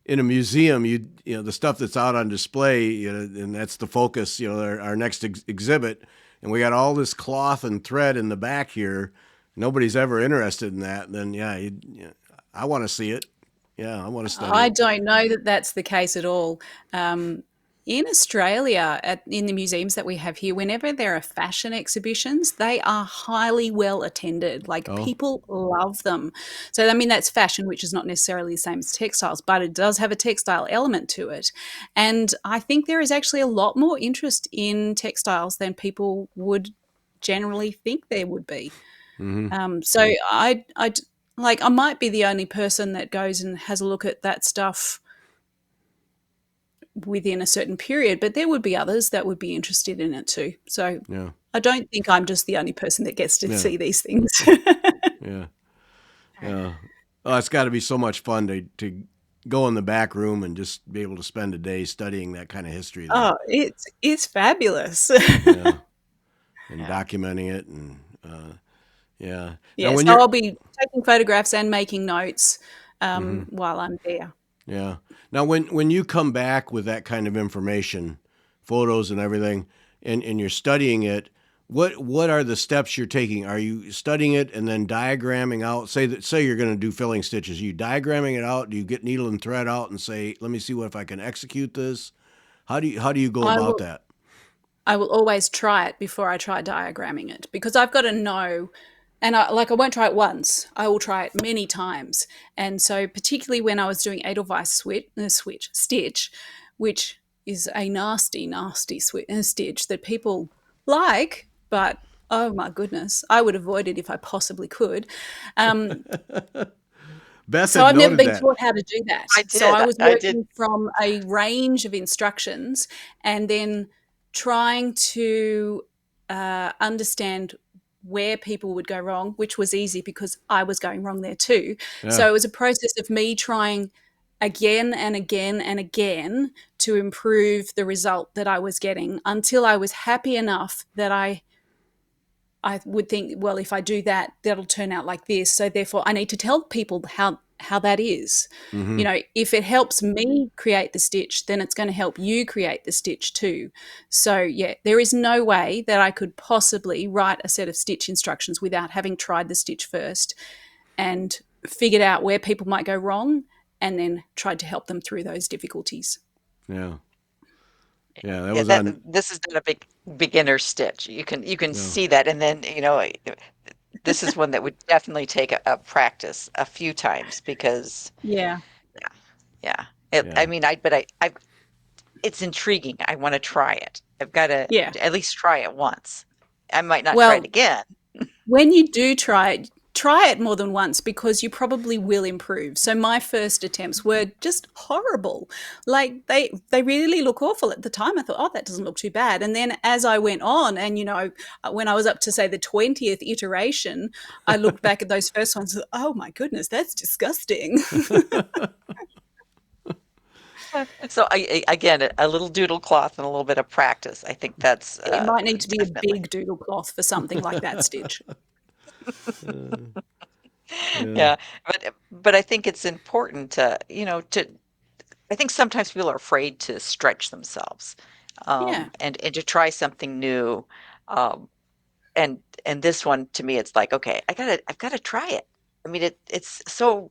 in a museum, you know the stuff that's out on display, you know, and that's the focus. You know, our next exhibit, and we got all this cloth and thread in the back here. Nobody's ever interested in that. Then I want to see it. Yeah, I want to study I it. don't know that that's the case at all. In Australia, in the museums that we have here, whenever there are fashion exhibitions, they are highly well attended. Like Oh, people love them. So, I mean, that's fashion, which is not necessarily the same as textiles, but it does have a textile element to it. And I think there is actually a lot more interest in textiles than people would generally think there would be. mm-hmm. So like I might be the only person that goes and has a look at that stuff within a certain period, but there would be others that would be interested in it too. So Yeah, I don't think I'm just the only person that gets to yeah, see these things. yeah, yeah. Oh, it's got to be so much fun to go in the back room and just be able to spend a day studying that kind of history there. Oh, it's fabulous. Yeah, and Yeah. documenting it, and yeah. Now, Yeah, when so you're I'll be taking photographs and making notes mhm. while I'm there. Yeah. Now, when you come back with that kind of information, photos and everything, and you're studying it, what are the steps you're taking? Are you studying it and then diagramming out? Say you're going to do filling stitches. Are you diagramming it out? Do you get needle and thread out and say, let me see what if I can execute this? How do you go I about will that? I will always try it before I try diagramming it because I've got to know. And I won't try it once. I will try it many times. And so, particularly when I was doing Edelweiss stitch, which is a nasty, nasty stitch that people like, but oh my goodness, I would avoid it if I possibly could. Um, Beth so had I've never noted been that. taught how to do that. I So did. I was I did. working from a range of instructions and then trying to understand where people would go wrong, which was easy because I was going wrong there too. Yeah. So it was a process of me trying again and again and again to improve the result that I was getting until I was happy enough that I would think, well, if I do that, that'll turn out like this. So therefore, I need to tell people how that is. Mm-hmm. You know, if it helps me create the stitch, then it's going to help you create the stitch too. So yeah, there is no way that I could possibly write a set of stitch instructions without having tried the stitch first and figured out where people might go wrong and then tried to help them through those difficulties. Yeah. Yeah. That Yeah, was on. this is not a big beginner stitch. You can No. see that, and then this is one that would definitely take a practice a few times because Yeah. yeah. I Yeah. mean, I it's intriguing. I want to try it. I've got to Yeah. at least try it once. I might not try it Well, again. when you do try it more than once because you probably will improve. So my first attempts were just horrible. Like they really look awful at the time. I thought, oh, that doesn't look too bad. And then as I went on, and when I was up to say the 20th iteration, I looked back at those first ones. And, oh my goodness, that's disgusting. So again, a little doodle cloth and a little bit of practice. I think that's It might need to be a definitely. big doodle cloth for something like that stitch. Yeah. Yeah, but I think it's important to I think sometimes people are afraid to stretch themselves, Yeah. and to try something new. Um, and this one to me, it's like, okay, I've gotta try it. I mean, it's so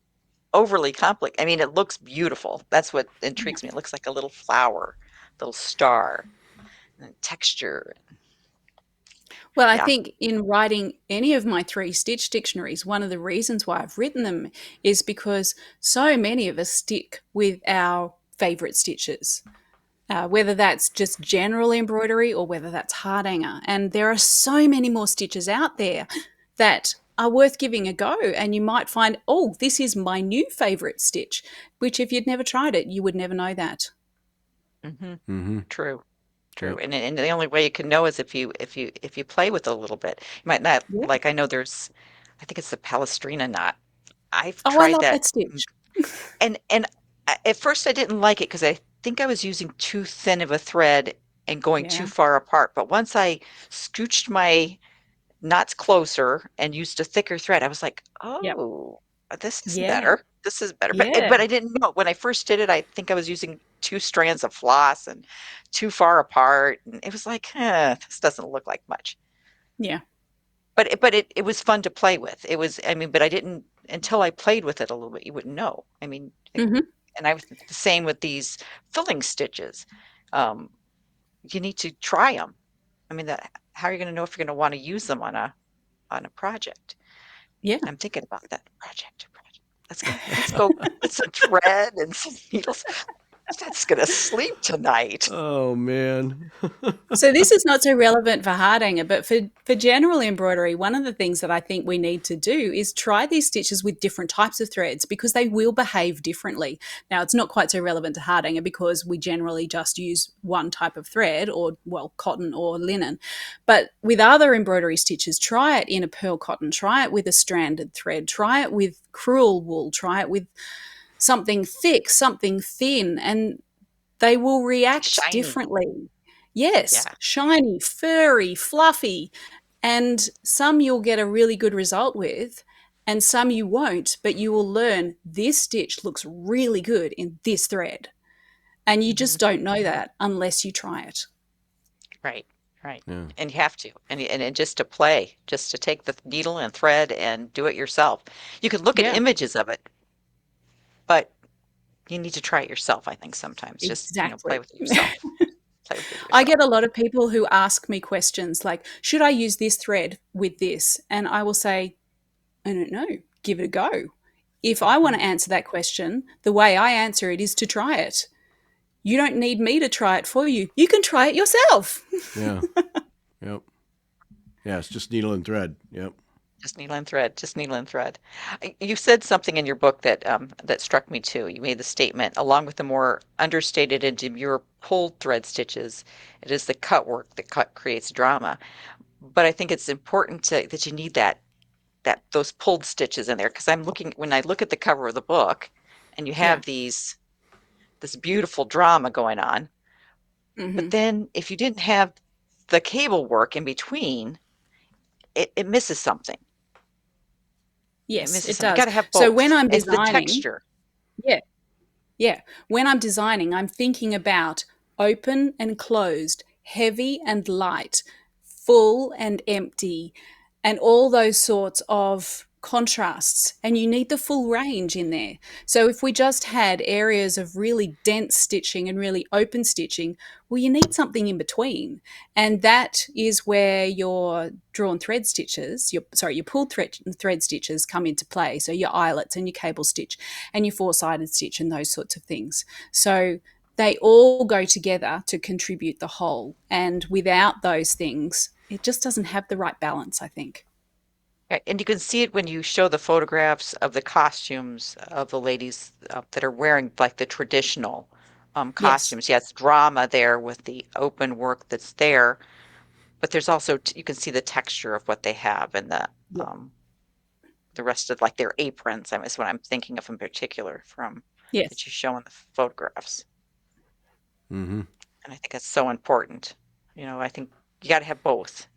overly complicated. I mean, it looks beautiful. That's what Yeah. intrigues me. It looks like a little flower, little star, and texture. Well, I Yeah. think in writing any of my three stitch dictionaries, one of the reasons why I've written them is because so many of us stick with our favorite stitches, whether that's just general embroidery or whether that's hardanger. And there are so many more stitches out there that are worth giving a go. And you might find, oh, this is my new favorite stitch, which if you'd never tried it, you would never know that. hmm Mm-hmm. True. True. Yep. And the only way you can know is if you play with it a little bit. You might not Yeah. like I know I think it's the Palestrina knot. I've Oh, I tried love that that stitch. and at first I didn't like it because I think I was using too thin of a thread and going too Yeah. far apart. But once I scooched my knots closer and used a thicker thread, I was like, Yep. oh. this is Yeah. better. This is better. Yeah. But I didn't know when I first did it. I think I was using two strands of floss and too far apart, and it was like, this doesn't look like much. Yeah. But it was fun to play with. It was, I mean, but I didn't until I played with it a little bit. You wouldn't know. I mean, Mhm. and I was the same with these filling stitches. Um, you need to try them. I mean, how are you going to know if you're going to want to use them on a project? Yeah. I'm thinking about that project. Let's go get some thread and some needles. That's gonna sleep tonight. Oh man. So this is not so relevant for hardanger, but for general embroidery, one of the things that I think we need to do is try these stitches with different types of threads because they will behave differently. Now, it's not quite so relevant to hardanger because we generally just use one type of thread or, well, cotton or linen. But with other embroidery stitches, try it in a pearl cotton, try it with a stranded thread, try it with crewel wool, try it with something thick, something thin, and they will react Shiny. differently. Yes, Yeah. shiny, furry, fluffy. And some you'll get a really good result with, and some you won't, but you will learn this stitch looks really good in this thread. And you Mhm. just don't know that unless you try it. Right. Right. Yeah. And you have to. And just to play, just to take the needle and thread and do it yourself. You can look at Yeah, images of it, but you need to try it yourself, I think sometimes. Just, play exactly. with it yourself. Play with it I yourself. get a lot of people who ask me questions like, should I use this thread with this? And I will say, I don't know, give it a go. If I want Mhm. to answer that question, the way I answer it is to try it. You don't need me to try it for you. You can try it yourself. Yeah. Yep. Yeah, it's just needle and thread. Yep. Just needle and thread, just needle and thread. You said something in your book that struck me too. You made the statement, along with the more understated and demure pulled thread stitches, it is the cut work that creates drama. But I think it's important that you need that those pulled stitches in there because when I look at the cover of the book, and you Yeah. have this beautiful drama going on, but Hmm. then if you didn't have the cable work in between, it misses something. It Yes, misses it something. You does. got to have So when both. I'm It's the designing, texture. yeah, yeah. When I'm designing, I'm thinking about open and closed, heavy and light, full and empty, and all those sorts of contrasts. And you need the full range in there. So if we just had areas of really dense stitching and really open stitching, well, you need something in between. And that is where your drawn thread stitches, your pulled thread stitches come into play. So your eyelets and your cable stitch and your four-sided stitch and those sorts of things. So they all go together to contribute the whole. And without those things, it just doesn't have the right balance, I think. Right, and you can see it when you show the photographs of the costumes of the ladies that are wearing like the traditional Yes. costumes. Yes, drama there with the open work that's there, but there's also you can see the texture of what they have and Yeah. the rest of like their aprons. I mean, is what I'm thinking of in particular from that Yes, you show in the photographs. Mm-hmm. And I think that's so important. I think you got to have both.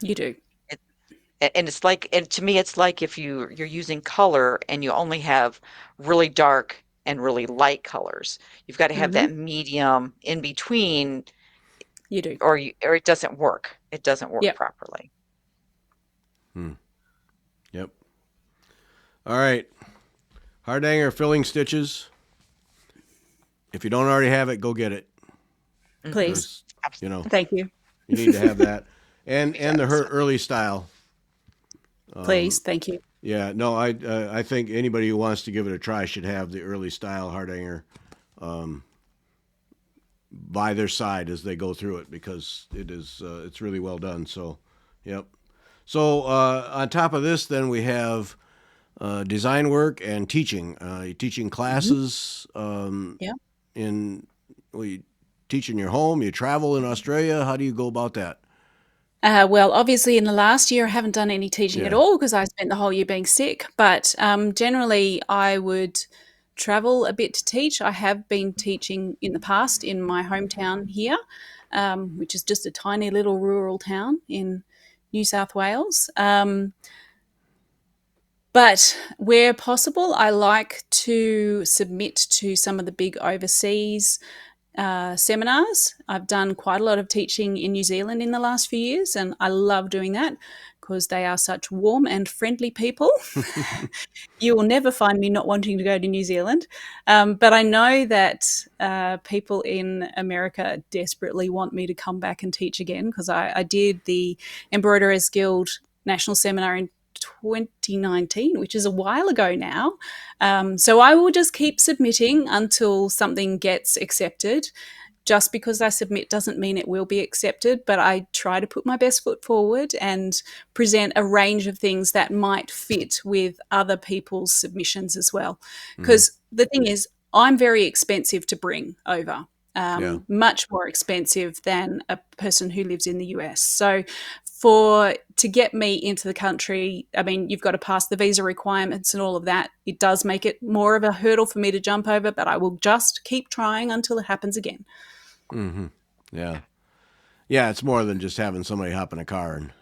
you do. It, and it's like, and to me, it's like if you're using color and you only have really dark and really light colors, you've got to have Hmm. that medium in between, You do. or it doesn't work. It doesn't work Yep. properly. Hmm. Yep. All right. Hardanger filling stitches. If you don't already have it, go get it Hmm. Please. because Absolutely. Thank you. you need to have that, and Every time the I her see early style. Please. Thank you. Yeah. No, I think anybody who wants to give it a try should have the early style Hardanger by their side as they go through it because it's really well done. So, yep. So on top of this, then we have design work and teaching. You're teaching Hmm. classes Yeah. in well, you teach in your home. You travel in Australia. How do you go about that? Well, obviously, in the last year, I haven't done any teaching at Yeah. all because I spent the whole year being sick. But generally, I would travel a bit to teach. I have been teaching in the past in my hometown here, which is just a tiny little rural town in New South Wales. But where possible, I like to submit to some of the big overseas seminars. I've done quite a lot of teaching in New Zealand in the last few years, and I love doing that because they are such warm and friendly people. You will never find me not wanting to go to New Zealand. But I know that people in America desperately want me to come back and teach again, because I did the Embroiderers Guild National Seminar in 2019, which is a while ago now. So I will just keep submitting until something gets accepted. Just because I submit doesn't mean it will be accepted, but I try to put my best foot forward and present a range of things that might fit with other people's submissions as well. Because the thing is, I'm very expensive to bring over. Yeah. Much more expensive than a person who lives in the US. So to get me into the country, I mean, you've got to pass the visa requirements and all of that. It does make it more of a hurdle for me to jump over, but I will just keep trying until it happens again. Mm-hmm. Yeah. Yeah, it's more than just having somebody hop in a car and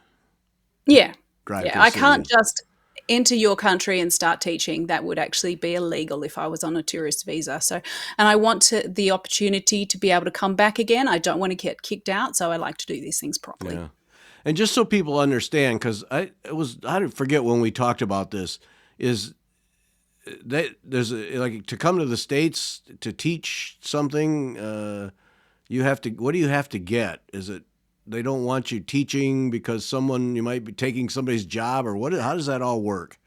Yeah. drive Yeah. to the I city. can't just enter your country and start teaching. That would actually be illegal if I was on a tourist visa. So, and I want the opportunity to be able to come back again. I don't want to get kicked out. So I like to do these things properly. Yeah. And just so people understand, because I forget when we talked about this, is that there's like to come to the States to teach something, you have to. What do you have to get? Is it they don't want you teaching because you might be taking somebody's job, or what? How does that all work?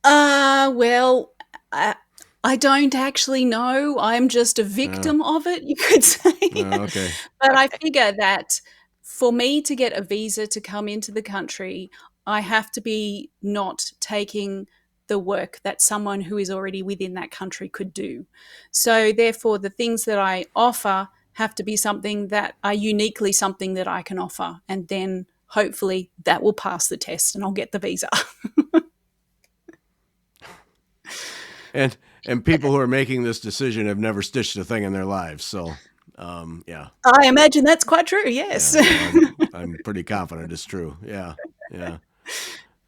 Well, I don't actually know. I'm just a victim of it, you could say. Okay. But I figure that for me to get a visa to come into the country, I have to be not taking the work that someone who is already within that country could do. So therefore, the things that I offer have to be something that are uniquely something that I can offer. And then hopefully that will pass the test and I'll get the visa. And people who are making this decision have never stitched a thing in their lives, so yeah. I imagine that's quite true, yes. Yeah, I'm pretty confident it's true. Yeah, yeah.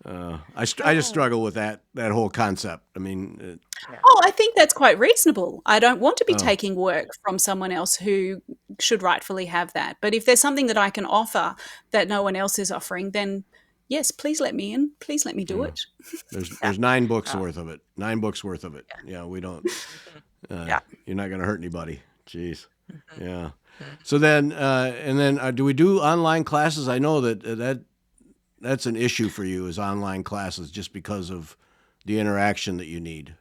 I just struggle with that whole concept. I mean, Oh, I think that's quite reasonable. I don't want to be taking work from someone else who should rightfully have that. But if there's something that I can offer that no one else is offering, then yes, please let me in. Please let me do it. there's 9 books worth of it. 9 books worth of it. Yeah, we don't. Yeah. You're not going to hurt anybody. Jeez. Yeah. So then, do we do online classes? I know that's an issue for you, is online classes, just because of the interaction that you need.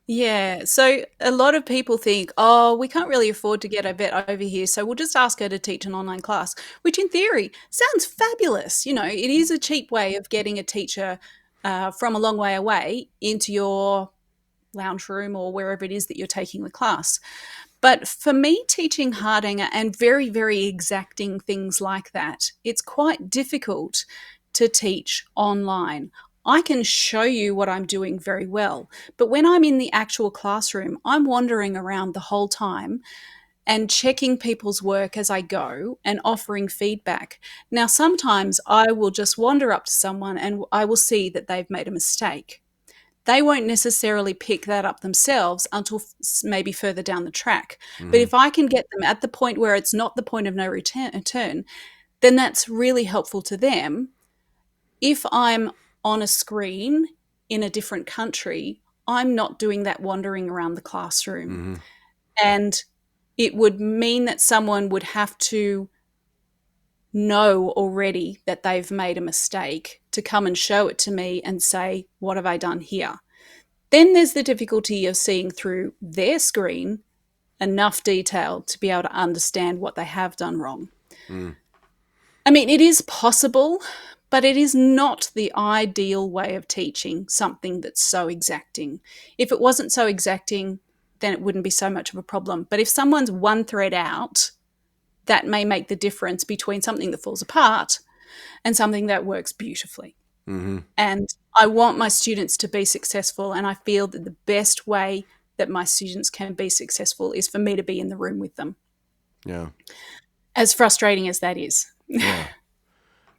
Yeah. So a lot of people think, oh, we can't really afford to get Yvette over here, so we'll just ask her to teach an online class, which in theory sounds fabulous. You know, it is a cheap way of getting a teacher from a long way away into your lounge room or wherever it is that you're taking the class. But for me, teaching Hardanger and very, very exacting things like that, it's quite difficult to teach online. I can show you what I'm doing very well, but when I'm in the actual classroom, I'm wandering around the whole time and checking people's work as I go and offering feedback. Now, sometimes I will just wander up to someone and I will see that they've made a mistake. They won't necessarily pick that up themselves until maybe further down the track. But if I can get them at the point where it's not the point of no return, then that's really helpful to them. If I'm on a screen in a different country, I'm not doing that wandering around the classroom. And it would mean that someone would have to know already that they've made a mistake to come and show it to me and say, what have I done here? Then there's the difficulty of seeing through their screen enough detail to be able to understand what they have done wrong. I mean, it is possible, but it is not the ideal way of teaching something that's so exacting. If it wasn't so exacting, then it wouldn't be so much of a problem. But if someone's one thread out, that may make the difference between something that falls apart and something that works beautifully. And I want my students to be successful, and I feel that the best way that my students can be successful is for me to be in the room with them. Yeah. As frustrating as that is. Yeah.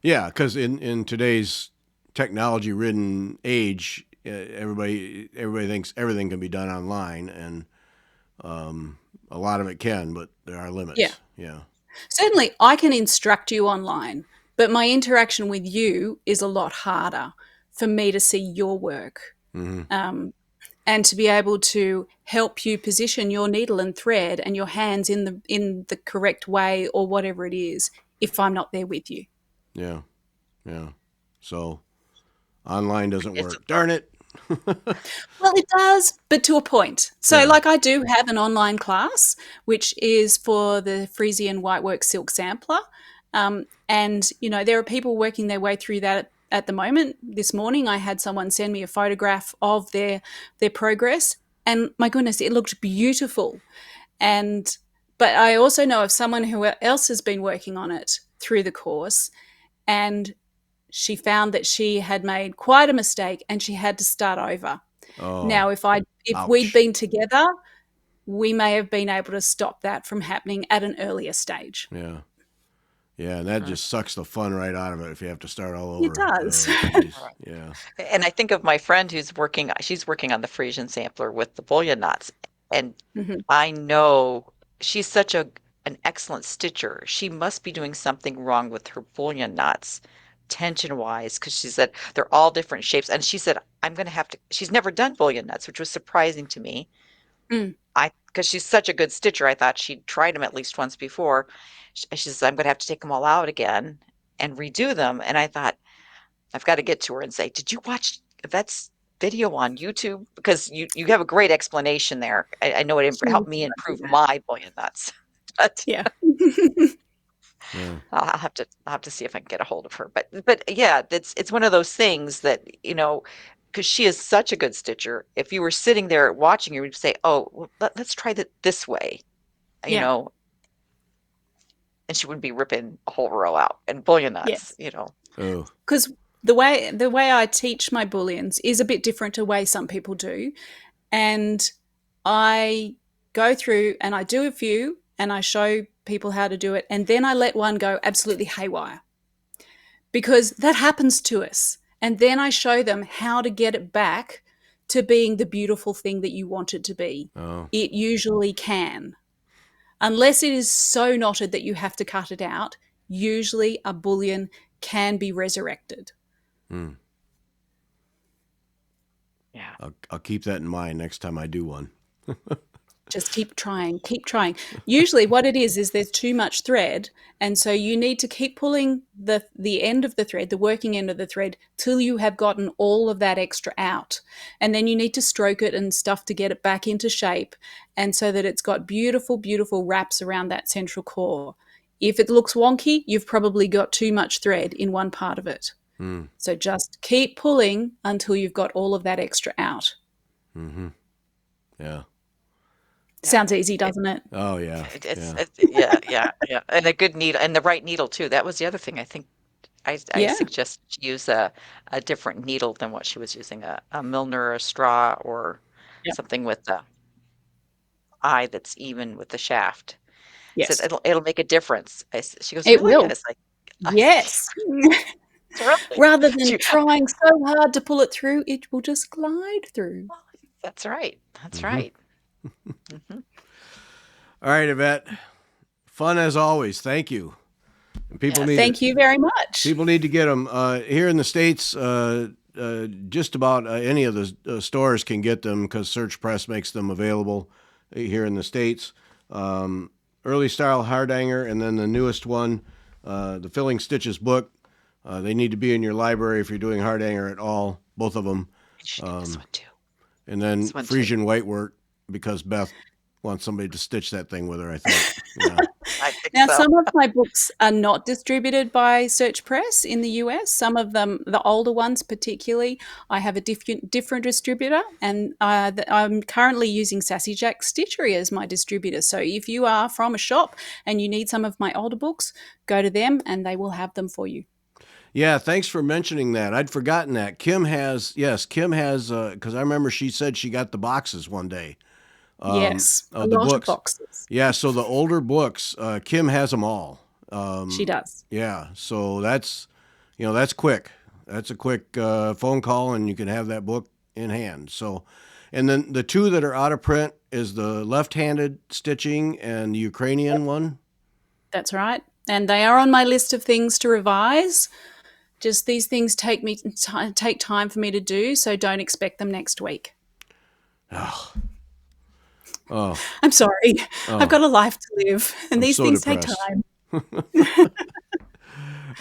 Yeah, because in today's technology-ridden age, everybody thinks everything can be done online, and a lot of it can, but there are limits. Yeah. Yeah. Certainly, I can instruct you online, but my interaction with you is a lot harder for me to see your work. Mm-hmm. And to be able to help you position your needle and thread and your hands in the correct way or whatever it is if I'm not there with you. Yeah. Yeah. So online doesn't It's work. Darn it. Well, it does, but to a point. So, Yeah. like, I do have an online class, which is for the Frisian Whitework Silk Sampler. And, there are people working their way through that at the moment. This morning, I had someone send me a photograph of their progress. And my goodness, it looked beautiful. But I also know of someone who else has been working on it through the course, and she found that she had made quite a mistake and she had to start over. Oh, Now, if we'd ouch. been together, we may have been able to stop that from happening at an earlier stage. Yeah. Yeah, and that just sucks the fun right out of it if you have to start all over. It does. Oh, geez. Right. Yeah. And I think of my friend she's working on the Frisian sampler with the bullion knots. And Mhm. I know she's such an excellent stitcher. She must be doing something wrong with her bullion knots, tension-wise, because she said they're all different shapes. And she said, I'm going to have to, she's never done bullion knots, which was surprising to me. Mm. Because she's such a good stitcher, I thought she'd tried them at least once before. She says, I'm going to have to take them all out again and redo them. And I thought, I've got to get to her and say, did you watch Yvette's video on YouTube? Because you have a great explanation there. I know it She helped would me love improve that. my bullion nuts. But Yeah. Yeah. I'll have to see if I can get a hold of her. But yeah, it's one of those things that, because she is such a good stitcher. If you were sitting there watching her, you'd say, oh, well, let's try that this way, you Yeah. know, and she would be ripping a whole row out and bullion nuts, Yes. Oh. Because the way I teach my bullions is a bit different to the way some people do. And I go through and I do a few and I show people how to do it. And then I let one go absolutely haywire because that happens to us. And then I show them how to get it back to being the beautiful thing that you want it to be. Oh. It usually can. Unless it is so knotted that you have to cut it out, usually a bullion can be resurrected. Hmm. Yeah. I'll keep that in mind next time I do one. Just keep trying, keep trying. Usually what it is there's too much thread, and so you need to keep pulling the end of the thread, the working end of the thread, till you have gotten all of that extra out. And then you need to stroke it and stuff to get it back into shape, and so that it's got beautiful, beautiful wraps around that central core. If it looks wonky, you've probably got too much thread in one part of it. Hmm. So just keep pulling until you've got all of that extra out. Mm-hmm. Yeah. Sounds easy, doesn't it? Oh, yeah. Yeah. And a good needle and the right needle too. That was the other thing. I think I Yeah. suggest she use a different needle than what she was using, a Milner or a straw or Yep. something with the eye that's even with the shaft. Said Yes. it'll make a difference. She goes, It really? will. And it's like, Yes. it's really. Rather than She, trying so hard to pull it through, it will just glide through. that's right. That's Mhm. right. Mhm. All right, Yvette. Fun as always. Thank you. And people Yes. need Thank you very much. People need to get them. Here in the States, just about any of the stores can get them because Search Press makes them available here in the States. Early Style Hardanger, and then the newest one, the Filling Stitches book. They need to be in your library if you're doing Hardanger at all, both of them. You should do this one too. And then This one too. Frisian Whitework, because Beth wants somebody to stitch that thing with her, I think. Yeah. I think Now, so. some of my books are not distributed by Search Press in the US. Some of them, the older ones particularly, I have a different distributor, and I'm currently using Sassy Jack Stitchery as my distributor. So if you are from a shop and you need some of my older books, go to them and they will have them for you. Yeah, thanks for mentioning that. I'd forgotten that. Kim has, because I remember she said she got the boxes one day. Yes, a The lot of books. boxes. Yeah, so the older books, Kim has them all. She does. Yeah, so that's quick. that's a quick phone call, and you can have that book in hand. So, and then the two that are out of print is the left-handed stitching and the Ukrainian one. That's right. And they are on my list of things to revise. Just these things take time for me to do, so don't expect them next week. Oh, I'm sorry. I've got a life to live, and these so things depressed. take time.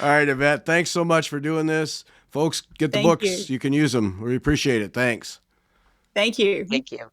All right, Yvette, thanks so much for doing this. Folks, get the Thank books. you. You can use them. We appreciate it. Thanks. Thank you. Thank you.